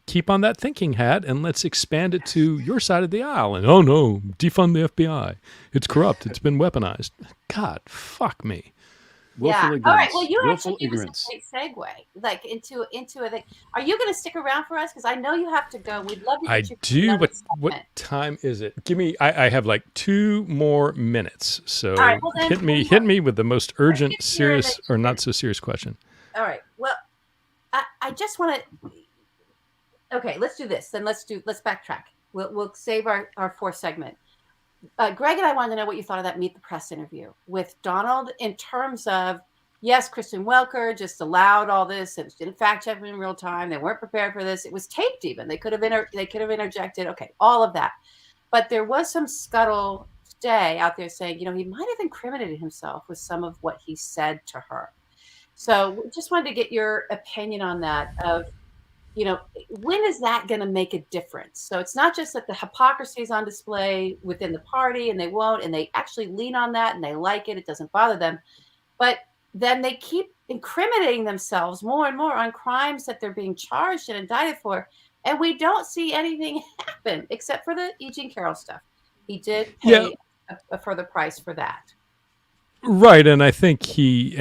keep on that thinking hat and let's expand it to your side of the aisle. And oh no, defund the FBI. It's corrupt. It's been weaponized. God, fuck me. Willful ignorance. All right. Well, you actually give us a great segue, like into a thing. Are you going to stick around for us? Because I know you have to go. We'd love to. I do, but what time is it? Give me. I have like 2 more minutes. So right, well hit me with the most urgent, serious, or not so serious question. All right. Well, I just want to. Okay, let's do this. Then let's backtrack. We'll save our 4th segment. Greg and I wanted to know what you thought of that Meet the Press interview with Donald in terms of, yes, Kristen Welker just allowed all this and didn't fact check in real time. They weren't prepared for this. It was taped even. They could have interjected. Okay, all of that. But there was some scuttle today out there saying, he might have incriminated himself with some of what he said to her. So we just wanted to get your opinion on that of, when is that going to make a difference? So it's not just that the hypocrisy is on display within the party and they won't, and they actually lean on that and they like it. It doesn't bother them. But then they keep incriminating themselves more and more on crimes that they're being charged and indicted for. And we don't see anything happen except for the E. Jean Carroll stuff. He did pay a further price for that. Right, and I think he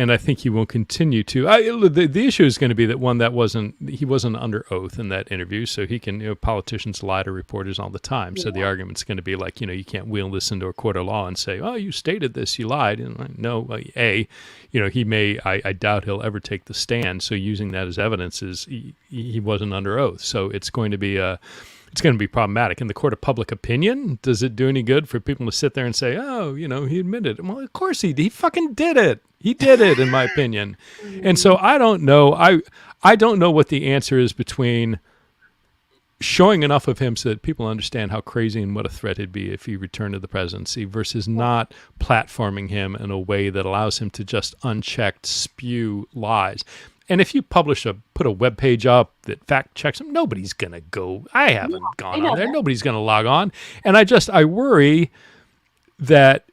will continue to. The issue is going to be that he wasn't under oath in that interview, so he can. Politicians lie to reporters all the time. Yeah. So the argument's going to be like, you can't wheel this into a court of law and say, oh, you stated this, you lied. And like, no, he may. I doubt he'll ever take the stand. So using that as evidence is he wasn't under oath. So it's going to be It's going to be problematic. In the court of public opinion, does it do any good for people to sit there and say, oh, he admitted it? Well, of course he fucking did it. He did it, in my opinion. And so I don't know. I don't know what the answer is between showing enough of him so that people understand how crazy and what a threat it'd be if he returned to the presidency versus not platforming him in a way that allows him to just unchecked spew lies. And if you put a web page up that fact checks them, nobody's going to go. I haven't gone on there. Nobody's going to log on. And I worry that,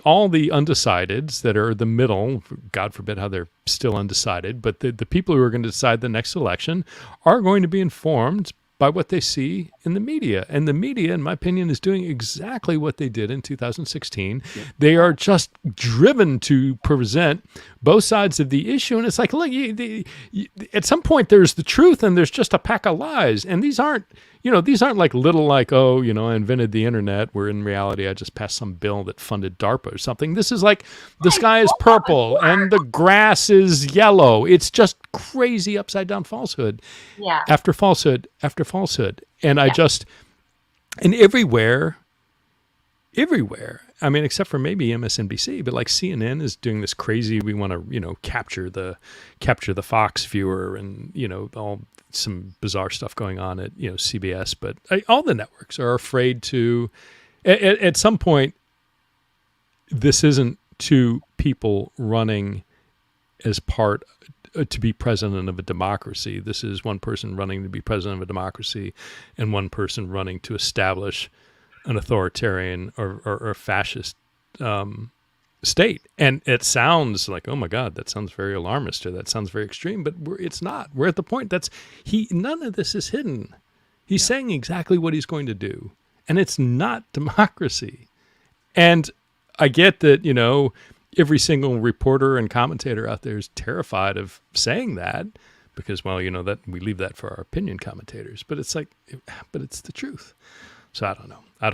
all the undecideds that are the middle, God forbid how they're still undecided, but the people who are going to decide the next election are going to be informed by what they see in the media. And the media, in my opinion, is doing exactly what they did in 2016. Yeah. They are just driven to present both sides of the issue. And it's like, look, at some point there's the truth and there's just a pack of lies. And these aren't like little I invented the internet, where in reality I just passed some bill that funded DARPA or something. This is like the sky is purple and the grass is yellow. It's just crazy upside down falsehood. Yeah. After falsehood after falsehood. And and everywhere, I mean, except for maybe MSNBC, but like CNN is doing this crazy, we want to, capture the Fox viewer and, all some bizarre stuff going on at, CBS, but all the networks are afraid to, at some point, this isn't two people running as part to be president of a democracy. This is one person running to be president of a democracy and one person running to establish an authoritarian or fascist state. And it sounds like, oh my God, that sounds very alarmist, or that sounds very extreme, but it's not. We're at the point none of this is hidden. He's saying exactly what he's going to do, and it's not democracy. And I get that, every single reporter and commentator out there is terrified of saying that because, well, that we leave that for our opinion commentators, but it's the truth. So I don't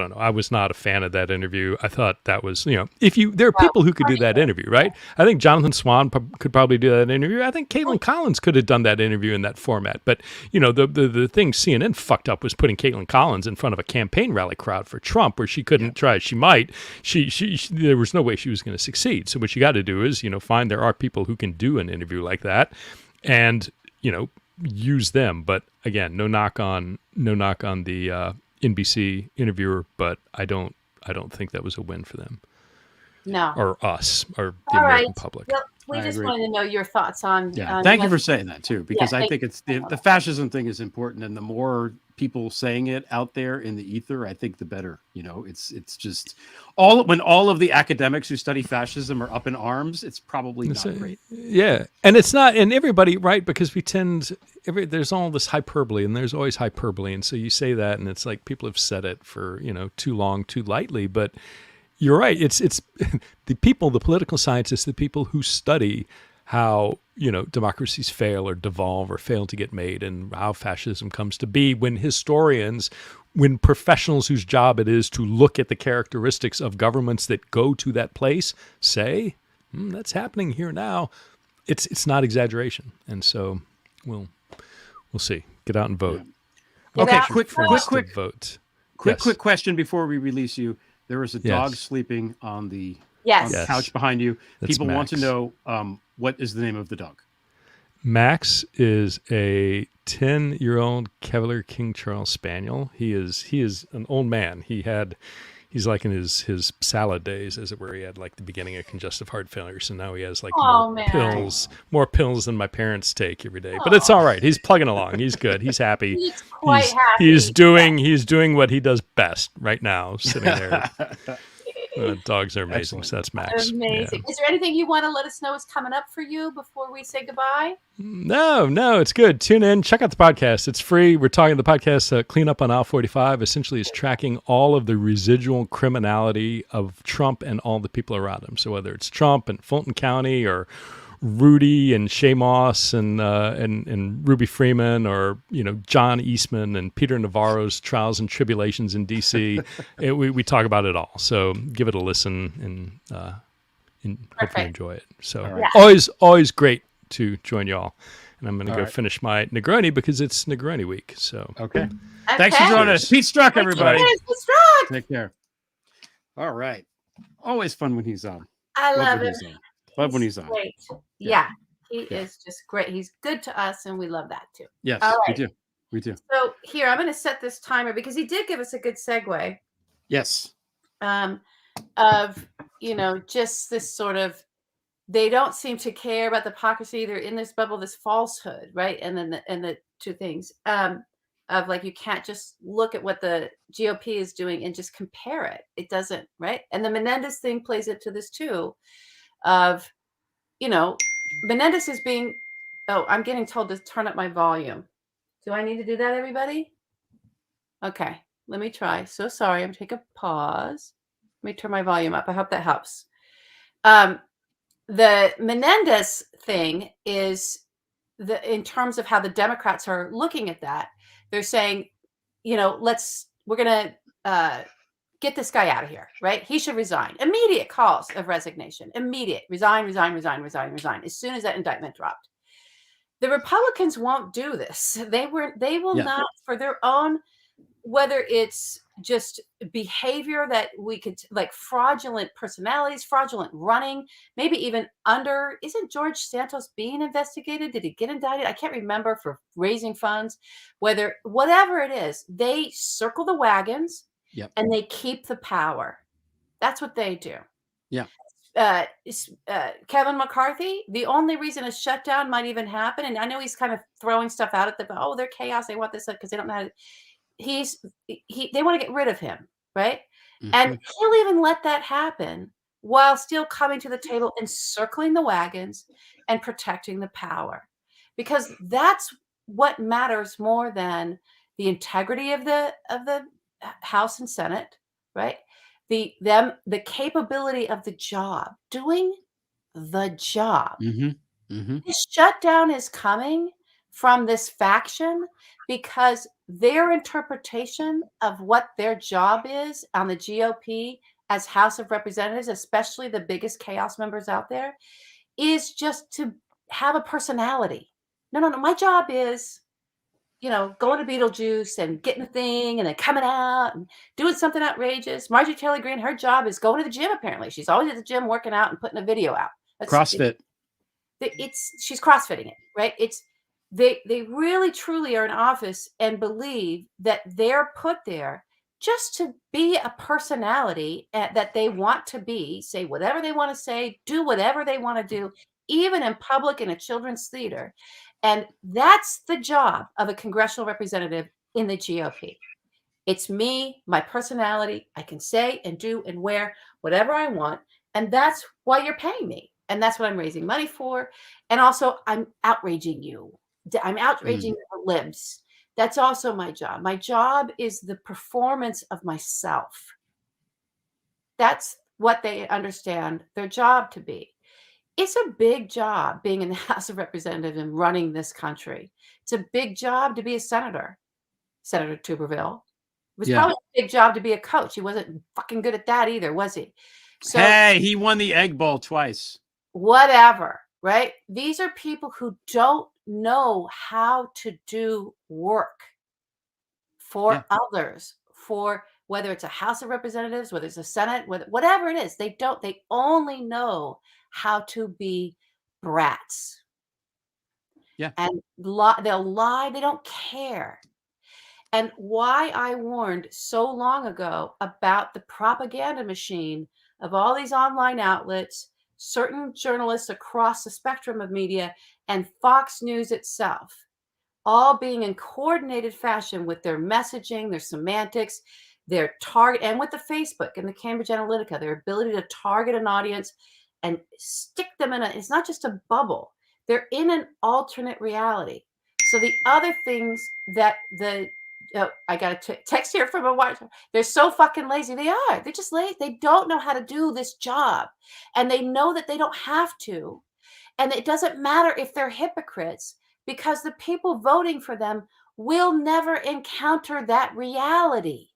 know. I was not a fan of that interview. I thought that was, there are people who could do that interview, right? I think Jonathan Swan could probably do that interview. I think Caitlin Collins could have done that interview in that format. But, the thing CNN fucked up was putting Caitlin Collins in front of a campaign rally crowd for Trump where she couldn't try. She might. There was no way she was going to succeed. So what you got to do is, find there are people who can do an interview like that and, use them. But again, no knock on the NBC interviewer, but I don't think that was a win for them. No. Or us, or the American public. Well, we just wanted to know your thoughts on. Thank you for saying that too, because I think it's the fascism thing is important, and the more people saying it out there in the ether, I think the better. It's just when all of the academics who study fascism are up in arms, it's probably not great. Yeah, and it's not, and everybody, right? Because there's all this hyperbole, and there's always hyperbole, and so you say that, and it's like people have said it for too long, too lightly, but. You're right. It's the political scientists, the people who study how, democracies fail or devolve or fail to get made and how fascism comes to be when professionals whose job it is to look at the characteristics of governments that go to that place say, that's happening here now. It's not exaggeration. And so we'll see. Get out and vote. Yeah. Okay. Quick vote. Quick question before we release you. There was a dog sleeping on the couch behind you. That's People Max. want to know what is the name of the dog? Max is a 10-year-old Cavalier King Charles Spaniel. He is an old man. He's like in his salad days, as it were. He had like the beginning of congestive heart failure, so now he has like more pills than my parents take every day. But it's all right. He's plugging along. He's good. He's happy. He's quite happy. He's doing what he does best right now, sitting there. Dogs are amazing. Excellent. So that's Max. Amazing. Yeah. Is there anything you want to let us know is coming up for you before we say goodbye? No, it's good. Tune in. Check out the podcast. It's free. We're talking the podcast Clean Up on Aisle 45. Essentially, is tracking all of the residual criminality of Trump and all the people around him. So whether it's Trump and Fulton County or Rudy and Shea Moss and Ruby Freeman, or John Eastman and Peter Navarro's trials and tribulations in D.C. we talk about it all. So give it a listen and hopefully enjoy it. So always great to join y'all. And I'm going to go finish my Negroni because it's Negroni week. So Thanks for joining us, Pete Strzok, everybody. Pete Strzok. Take care. All right, always fun when he's on. I love him. Love when he's on. Great. Yeah, he is just great. He's good to us, and we love that too. Yes, we do. So here, I'm going to set this timer because he did give us a good segue. Yes. Of just this sort of, they don't seem to care about the hypocrisy. They're in this bubble, this falsehood, right? And then the two things of like, you can't just look at what the GOP is doing and just compare it. It doesn't, right? And the Menendez thing plays into this too. Of, Menendez is being, I'm getting told to turn up my volume. Do I need to do that, everybody? Okay, let me try. So sorry, I'm going to take a pause. Let me turn my volume up. I hope that helps. The Menendez thing is in terms of how the Democrats are looking at that, they're saying, we're going to get this guy out of here, right? He should resign. Immediate calls of resignation. Immediate. Resign. As soon as that indictment dropped. The Republicans won't do this. They will not, for their own, whether it's just behavior that we could, like fraudulent personalities, fraudulent running, maybe even isn't George Santos being investigated? Did he get indicted? I can't remember, for raising funds. Whatever it is, they circle the wagons. Yep. And they keep the power. That's what they do. Yeah. Kevin McCarthy, the only reason a shutdown might even happen, and I know he's kind of throwing stuff out at them. Oh, they're chaos. They want this because they don't know how to. They want to get rid of him, right? And he'll even let that happen while still coming to the table and circling the wagons and protecting the power, because that's what matters more than the integrity of the House and Senate, right? The capability of the job, doing the job. This shutdown is coming from this faction because their interpretation of what their job is on the GOP as House of Representatives, especially the biggest chaos members out there, is just to have a personality. No. My job is, going to Beetlejuice and getting a thing and then coming out and doing something outrageous. Marjorie Taylor Greene, her job is going to the gym, apparently. She's always at the gym working out and putting a video out. CrossFit. She's CrossFitting it, right? They really truly are in office and believe that they're put there just to be a personality that they want to be, say whatever they want to say, do whatever they want to do, even in public in a children's theater. And that's the job of a congressional representative in the GOP. It's me, my personality. I can say and do and wear whatever I want. And that's why you're paying me. And that's what I'm raising money for. And also, I'm outraging you. I'm outraging the libs. That's also my job. My job is the performance of myself. That's what they understand their job to be. It's a big job being in the House of Representatives and running this country. It's a big job to be a senator, Senator Tuberville. It was probably a big job to be a coach. He wasn't fucking good at that either, was he? So, hey, he won the Egg Bowl twice. Whatever, right? These are people who don't know how to do work for others, for whether it's a House of Representatives, whether it's a Senate, whatever it is. They only know how to be brats. Yeah. And they'll lie. They don't care. And why I warned so long ago about the propaganda machine of all these online outlets, certain journalists across the spectrum of media, and Fox News itself, all being in coordinated fashion with their messaging, their semantics, their target, and with the Facebook and the Cambridge Analytica, their ability to target an audience and stick them in it's not just a bubble. They're in an alternate reality. So the other things that I got a text here from a wife. They're so fucking lazy. They are. They're just lazy. They don't know how to do this job. And they know that they don't have to. And it doesn't matter if they're hypocrites, because the people voting for them will never encounter that reality.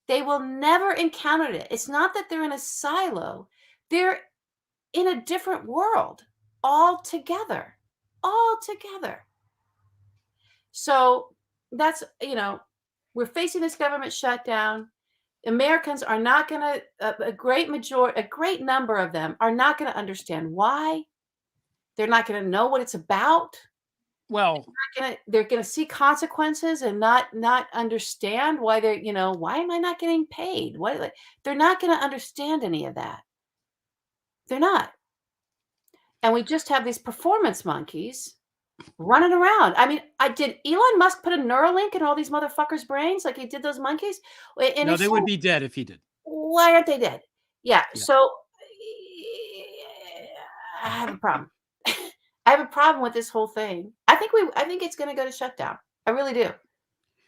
They will never encounter it. It's not that they're in a silo. They're in a different world altogether. So that's, we're facing this government shutdown. Americans are not going to, a great number of them are not going to understand why. They're not going to know what it's about. Well, they're going to see consequences and not understand why why am I not getting paid? They're not going to understand any of that. They're not. And we just have these performance monkeys running around. I mean, did Elon Musk put a Neuralink in all these motherfuckers' brains like he did those monkeys? No, they would be dead if he did. Why aren't they dead? Yeah. So I have a problem. I have a problem with this whole thing. I think it's going to go to shutdown. I really do.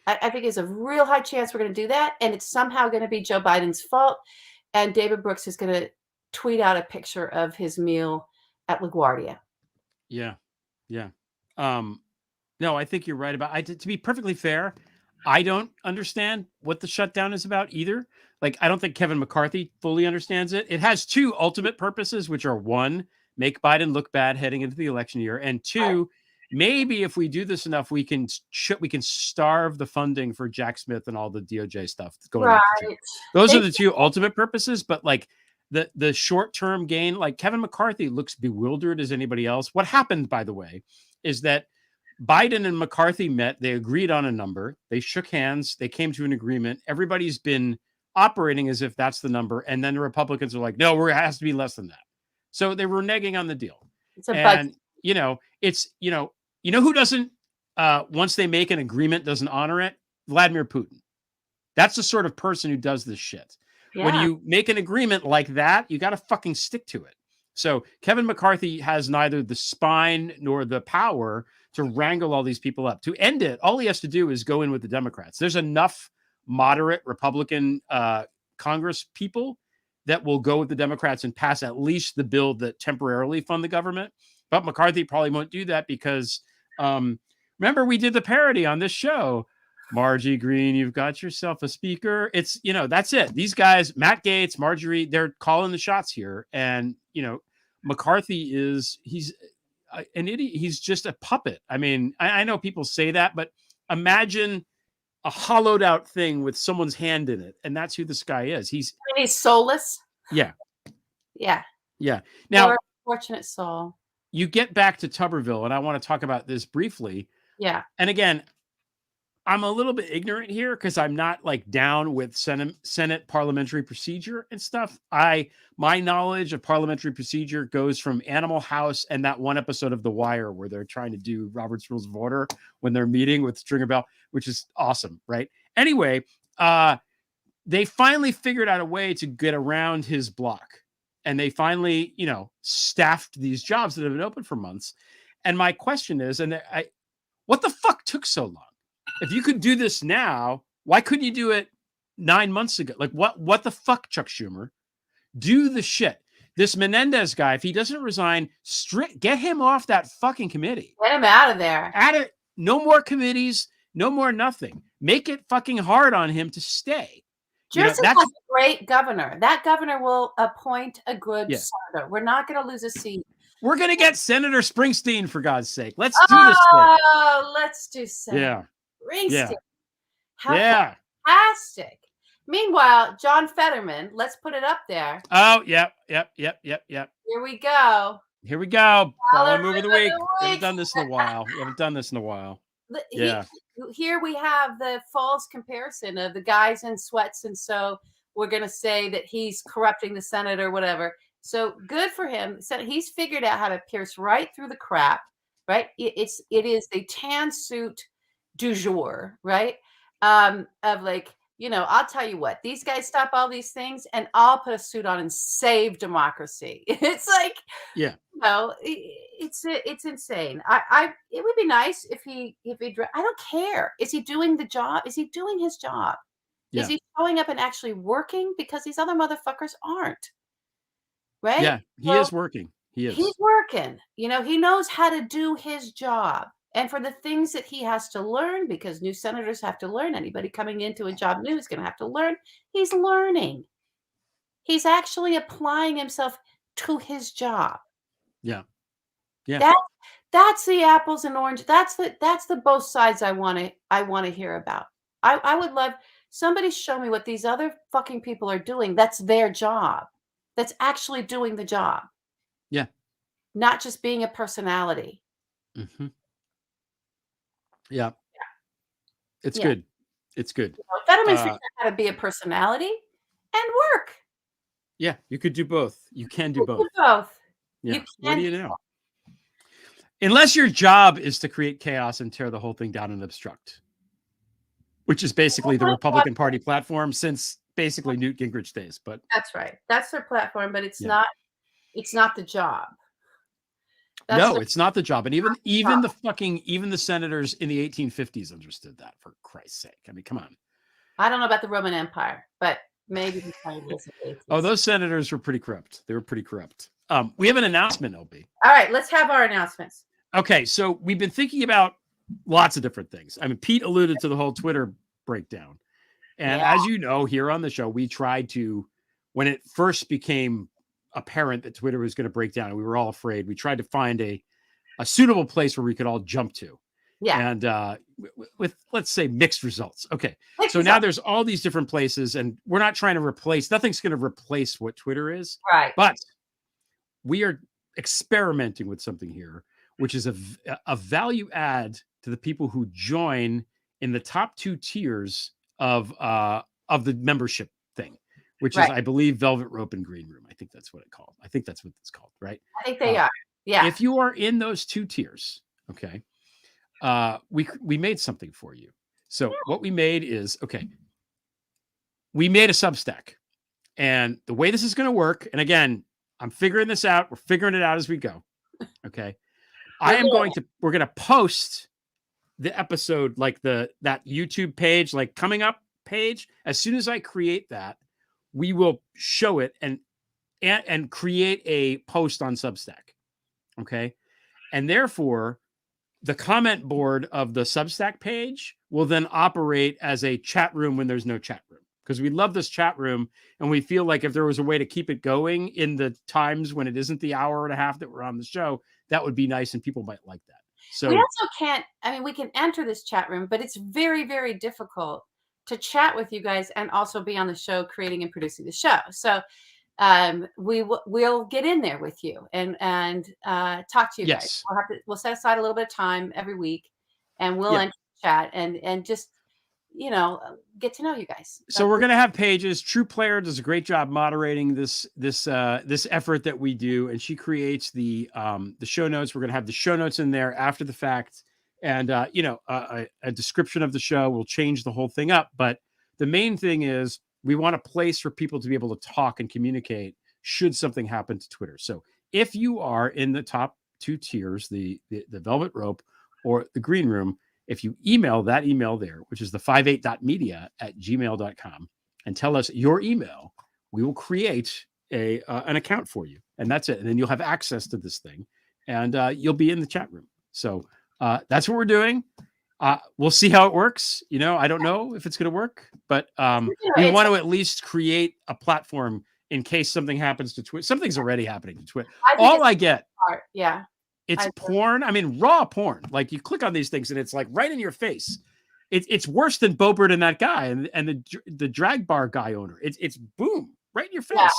I think there's a real high chance we're going to do that, and it's somehow going to be Joe Biden's fault. And David Brooks is going to tweet out a picture of his meal at LaGuardia. Yeah. No, I think you're right about. To be perfectly fair, I don't understand what the shutdown is about either. Like, I don't think Kevin McCarthy fully understands it. It has two ultimate purposes, which are: one, make Biden look bad heading into the election year, and two, maybe if we do this enough, we can starve the funding for Jack Smith and all the DOJ stuff that's going on. Those are the two ultimate purposes. But like the short-term gain, like Kevin McCarthy looks bewildered as anybody else. What happened, by the way, is that Biden and McCarthy met. They agreed on a number. They shook hands. They came to an agreement. Everybody's been operating as if that's the number. And then the Republicans are like, no, it has to be less than that. So they were negging on the deal. It's a and, it's, who doesn't, once they make an agreement, doesn't honor it? Vladimir Putin. That's the sort of person who does this shit. Yeah. When you make an agreement like that, you got to fucking stick to it. So Kevin McCarthy has neither the spine nor the power to wrangle all these people up. To end it, all he has to do is go in with the Democrats. There's enough moderate Republican Congress people that will go with the Democrats and pass at least the bill that temporarily fund the government. But McCarthy probably won't do that because, remember, we did the parody on this show. Margie Green, you've got yourself a speaker. It's, that's it. These guys, Matt Gaetz, Marjorie, they're calling the shots here. And, McCarthy he's an idiot. He's just a puppet. I mean, I know people say that, but imagine a hollowed out thing with someone's hand in it. And that's who this guy is. He's soulless. Yeah. Yeah. Yeah. Now, fortunate soul. You get back to Tuberville, and I want to talk about this briefly. Yeah. And again, I'm a little bit ignorant here because I'm not like down with Senate parliamentary procedure and stuff. My knowledge of parliamentary procedure goes from Animal House and that one episode of The Wire where they're trying to do Robert's Rules of Order when they're meeting with Stringer Bell, which is awesome, right? Anyway, they finally figured out a way to get around his block. And they finally, staffed these jobs that have been open for months. And my question is, what the fuck took so long? If you could do this now, why couldn't you do it 9 months ago? Like, what the fuck, Chuck Schumer? Do the shit. This Menendez guy, if he doesn't resign, get him off that fucking committee. Get him out of there. No more committees, no more nothing. Make it fucking hard on him to stay. Jersey has a great governor. That governor will appoint a good senator. We're not going to lose a seat. We're going to get Senator Springsteen, for God's sake. Let's do this thing. Oh, let's do Senator Springsteen. Yeah. Fantastic. Meanwhile, John Fetterman, let's put it up there. Oh, yep. Here we go. Follow move of the week. We haven't done this in a while. Yeah. Here we have the false comparison of the guys in sweats. And so we're going to say that he's corrupting the Senate or whatever. So good for him. So he's figured out how to pierce right through the crap, right? It is the tan suit du jour, right? Of like, I'll tell you what, these guys stop all these things and I'll put a suit on and save democracy. It's like, it's insane. It would be nice if he, I don't care. Is he doing the job? Is he doing his job? Yeah. Is he showing up and actually working? Because these other motherfuckers aren't. Right? Yeah, he is working. He's working. He knows how to do his job. And for the things that he has to learn, because new senators have to learn, anybody coming into a job new is going to have to learn. He's learning. He's actually applying himself to his job. Yeah. That's the apples and oranges. That's the both sides I want to hear about. I would love somebody show me what these other fucking people are doing. That's their job. That's actually doing the job. Yeah. Not just being a personality. Mm-hmm. Yeah. It's good. It's good. Fetterman figured out how to be a personality and work. Yeah, you could do both. You can do both. Yeah. What do you know? Unless your job is to create chaos and tear the whole thing down and obstruct, which is basically the Republican Party platform since basically Newt Gingrich days. But that's right. That's their platform, but it's not. It's not the job. It's not the job. And even the senators in the 1850s understood that, for Christ's sake. I mean, come on. I don't know about the Roman Empire, but maybe the 80s. Oh, those senators were pretty corrupt. They were pretty corrupt. We have an announcement, LB. All right, let's have our announcements. Okay, so we've been thinking about lots of different things. I mean, Pete alluded to the whole Twitter breakdown. And as you know, here on the show, we tried to, when it first became apparent that Twitter was going to break down and we were all afraid, we tried to find a suitable place where we could all jump to. Yeah. And with, let's say, mixed results. Okay. So now there's all these different places and we're not trying to nothing's going to replace what Twitter is. Right. But we are experimenting with something here, which is a value add to the people who join in the top 2 tiers of the membership thing, which is, Right. I believe, Velvet Rope and Green Room. I think that's what it's called, right? I think they are. Yeah. If you are in those 2 tiers, okay, we made something for you. So what we made is, okay, we made a Substack, and the way this is going to work, and again, I'm figuring this out. We're figuring it out as we go. Okay. We're going to post the episode, like that YouTube page, like coming up page. As soon as I create that, we will show it and create a post on Substack. Okay. And therefore, the comment board of the Substack page will then operate as a chat room when there's no chat room, because we love this chat room. And we feel like if there was a way to keep it going in the times when it isn't the hour and a half that we're on the show, that would be nice. And people might like that. So we also can't, I mean, we can enter this chat room, but it's very, very difficult to chat with you guys and also be on the show, creating and producing the show. So we'll get in there with you and talk to you guys. We'll set aside a little bit of time every week, and we'll enter the chat and just, get to know you guys. So we're going to have pages. True Player does a great job moderating this effort that we do. And she creates the show notes. We're going to have the show notes in there after the fact. And, a description of the show will change the whole thing up. But the main thing is we want a place for people to be able to talk and communicate should something happen to Twitter. So if you are in the top 2 tiers, the Velvet Rope or the Green Room, if you email that email there, which is the 58.media@gmail.com, and tell us your email, we will create an account for you. And that's it. And then you'll have access to this thing, and you'll be in the chat room. So that's what we're doing. We'll see how it works. I don't know if it's going to work, but we want to at least create a platform in case something happens to Twitter. Something's already happening to Twitter. It's porn. I mean, raw porn. Like, you click on these things and it's like right in your face. It's worse than Bobert and that guy and the drag bar guy owner. It's boom right in your face. Yeah,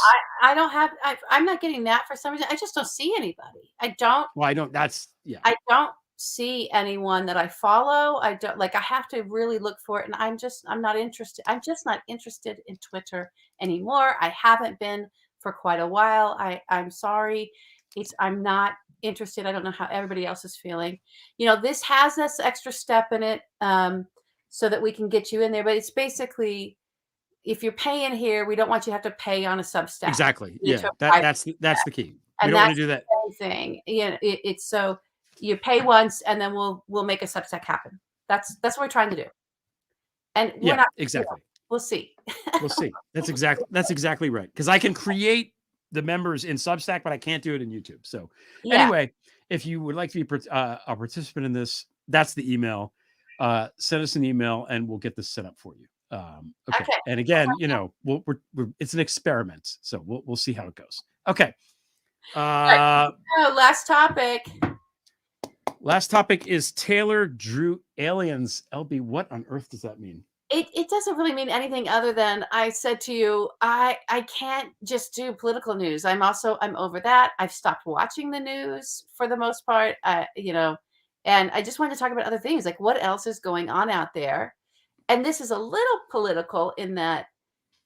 I'm not getting that for some reason. I just don't see anybody. I don't see anyone that I follow. I don't, like, I have to really look for it, and I'm not interested. I'm just not interested in Twitter anymore. I haven't been for quite a while. I'm sorry. I'm not interested. I don't know how everybody else is feeling. This has this extra step in it, so that we can get you in there. But it's basically, if you're paying here, we don't want you to have to pay on a Substack. Exactly. Yeah, that's the key. We don't want to do that thing. It's so you pay once, and then we'll make a Substack happen. That's what we're trying to do. And we're not exactly. We'll see. We'll see. That's exactly right. Because I can create the members in Substack, but I can't do it in YouTube. So anyway, if you would like to be a participant in this, that's the email. Send us an email and we'll get this set up for you. Okay. And again, it's an experiment, so we'll see how it goes. Okay. Last topic. Last topic is Taylor Drew aliens. LB, what on earth does that mean? It doesn't really mean anything other than I said to you, I can't just do political news. I'm over that. I've stopped watching the news for the most part, and I just wanted to talk about other things, like what else is going on out there. And this is a little political in that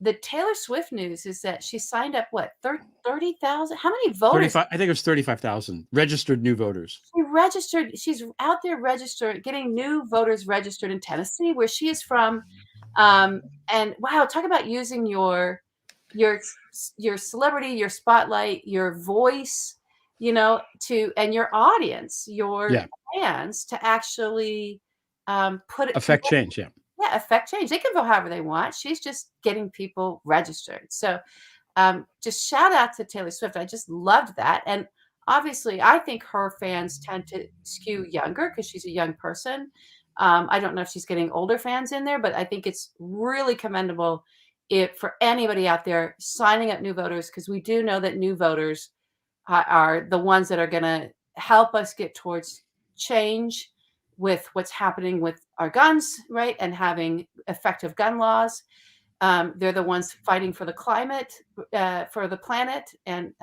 the Taylor Swift news is that she signed up, 30,000? How many voters? 35, I think it was 35,000 registered new voters. She's out there getting new voters registered in Tennessee, where she is from. And wow, talk about using your celebrity, your spotlight, your voice, and your audience, your fans, to actually affect change. Yeah, affect change. They can vote however they want. She's just getting people registered. So just shout out to Taylor Swift. I just loved that. And obviously, I think her fans tend to skew younger because she's a young person. I don't know if she's getting older fans in there, but I think it's really commendable for anybody out there signing up new voters, because we do know that new voters are the ones that are going to help us get towards change with what's happening with our guns, right? And having effective gun laws. They're the ones fighting for the climate, for the planet. And,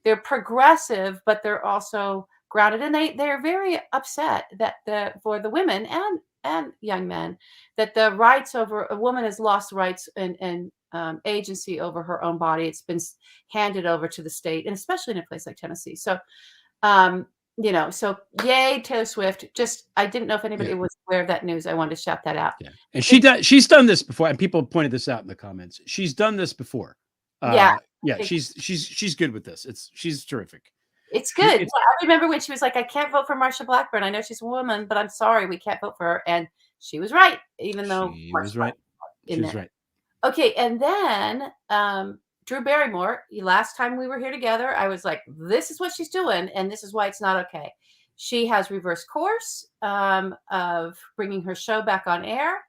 they're progressive, but they're also grounded. And they're very upset that for the women and and young men, that the rights over a woman has lost rights and agency over her own body. It's been handed over to the state, and especially in a place like Tennessee. So, so yay, Taylor Swift. Just, I didn't know if anybody was aware of that news. I wanted to shout that out. Yeah. And she's done this before, and people pointed this out in the comments. She's done this before. She's good with this. She's terrific. It's good. I remember when she was like, I can't vote for Marsha Blackburn. I know she's a woman, but I'm sorry, we can't vote for her. And she was right, even though she was right. She was right. Okay, and then Drew Barrymore, last time we were here together, I was like, this is what she's doing, and this is why it's not okay. She has reversed course of bringing her show back on air.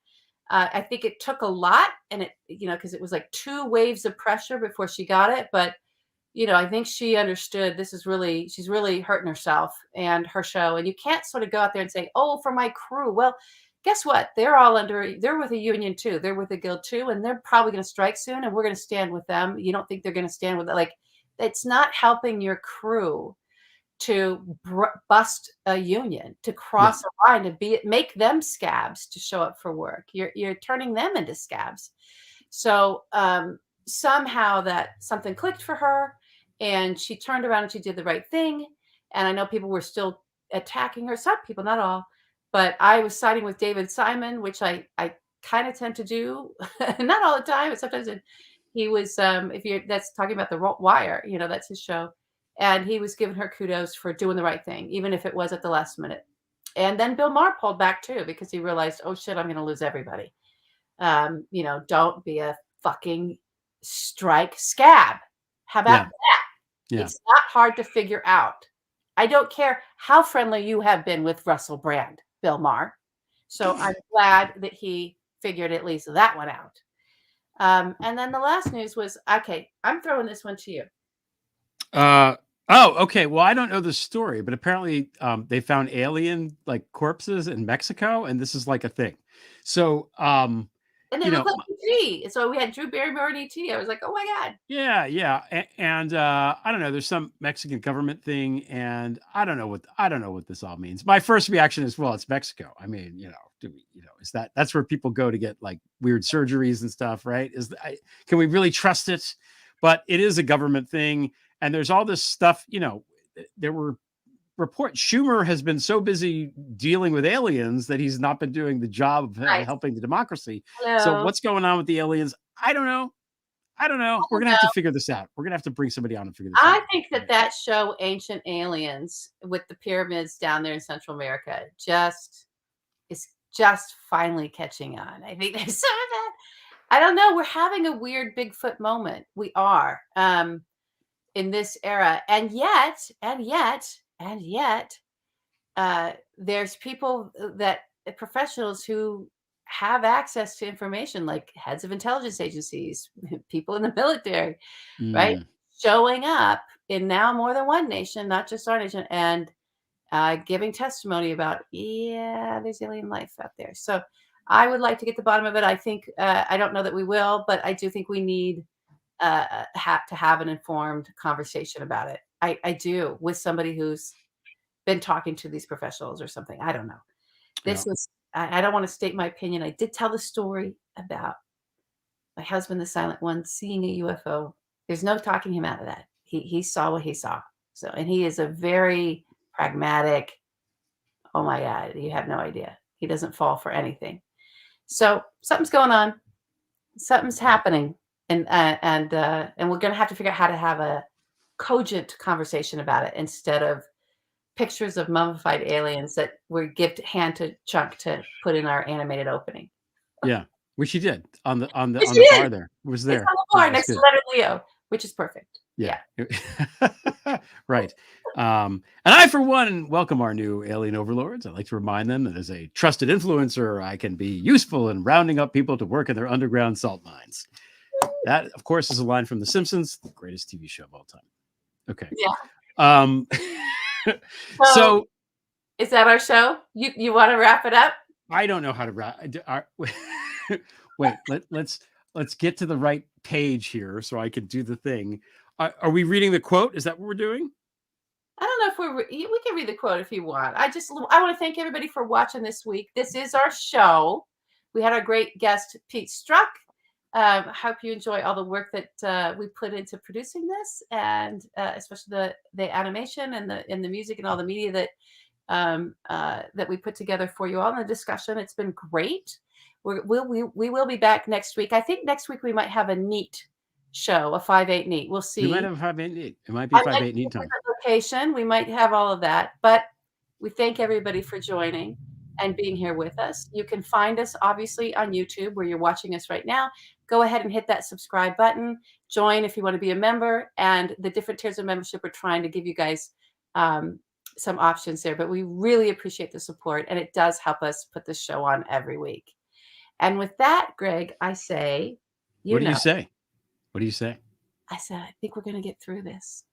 I think it took a lot, and it, because it was like 2 waves of pressure before she got it. But, I think she understood she's really hurting herself and her show. And you can't sort of go out there and say, oh, for my crew. Well, guess what? They're with a union too. They're with a guild too, and they're probably going to strike soon, and we're going to stand with them. You don't think they're going to stand with it? Like, it's not helping your crew to bust a union, to cross a line, to make them scabs to show up for work. You're turning them into scabs. So somehow that something clicked for her, and she turned around and she did the right thing. And I know people were still attacking her. Some people, not all. But I was siding with David Simon, which I kind of tend to do, not all the time, but sometimes he was, that's talking about The Wire, that's his show. And he was giving her kudos for doing the right thing, even if it was at the last minute. And then Bill Maher pulled back too, because he realized, oh shit, I'm going to lose everybody. Don't be a fucking strike scab. How about that? Yeah. It's not hard to figure out. I don't care how friendly you have been with Russell Brand, Bill Maher. So I'm glad that he figured at least that one out. And then the last news was, okay, I'm throwing this one to you. Okay. Well, I don't know the story, but apparently they found alien corpses in Mexico, and this is like a thing. So, and they look like ET. So we had Drew Barrymore and ET. I was like, oh my God. Yeah. And I don't know, there's some Mexican government thing, and I don't know what this all means. My first reaction is, well, it's Mexico. I mean, is that's where people go to get weird surgeries and stuff, right? Can we really trust it? But it is a government thing. And there's all this stuff, there were reports. Schumer has been so busy dealing with aliens that he's not been doing the job of helping the democracy. Hello. So what's going on with the aliens? I don't know. We're going to have to figure this out. We're going to have to bring somebody on and figure this out. I think that show, Ancient Aliens, with the pyramids down there in Central America, is just finally catching on. I think there's some of that. I don't know. We're having a weird Bigfoot moment. We are. In this era, and yet, there's people professionals who have access to information, like heads of intelligence agencies, people in the military, right? Showing up in now more than one nation, not just our nation, and giving testimony about, there's alien life out there. So I would like to get to the bottom of it. I think, I don't know that we will, but I do think we need have to have an informed conversation about it. I do, with somebody who's been talking to these professionals or something. I don't know. This was, I don't want to state my opinion. I did tell the story about my husband, the silent one, seeing a UFO. There's no talking him out of that. He saw what he saw. So, and he is a very pragmatic, oh my God, you have no idea. He doesn't fall for anything. So something's going on. Something's happening. And we're going to have to figure out how to have a cogent conversation about it instead of pictures of mummified aliens that we hand to Chuck to put in our animated opening. Yeah, which he did on the bar there. It was there. It's on the bar next to Leonard Leo, which is perfect. Yeah. Right. And I, for one, welcome our new alien overlords. I'd like to remind them that as a trusted influencer, I can be useful in rounding up people to work in their underground salt mines. That, of course, is a line from The Simpsons, the greatest TV show of all time. Okay. Yeah. So is that our show? You want to wrap it up? I don't know how to wrap. Wait. Let's get to the right page here so I can do the thing. Are we reading the quote? Is that what we're doing? I don't know if we can read the quote if you want. I want to thank everybody for watching this week. This is our show. We had our great guest, Pete Strzok. Hope you enjoy all the work that we put into producing this, and especially the animation and the music and all the media that we put together for you all in the discussion. It's been great. We will be back next week. I think next week we might have a neat show, a 5/8 neat. We'll see. We might have 5/8 neat. It might be 5/8 neat time. Location. We might have all of that, but we thank everybody for joining and being here with us. You can find us obviously on YouTube where you're watching us right now. Go ahead and hit that subscribe button. Join if you want to be a member, and the different tiers of membership we're trying to give you guys some options there, but we really appreciate the support, and it does help us put this show on every week. And with that, Greg, I say, what do you say? What do you say? I said, I think we're going to get through this.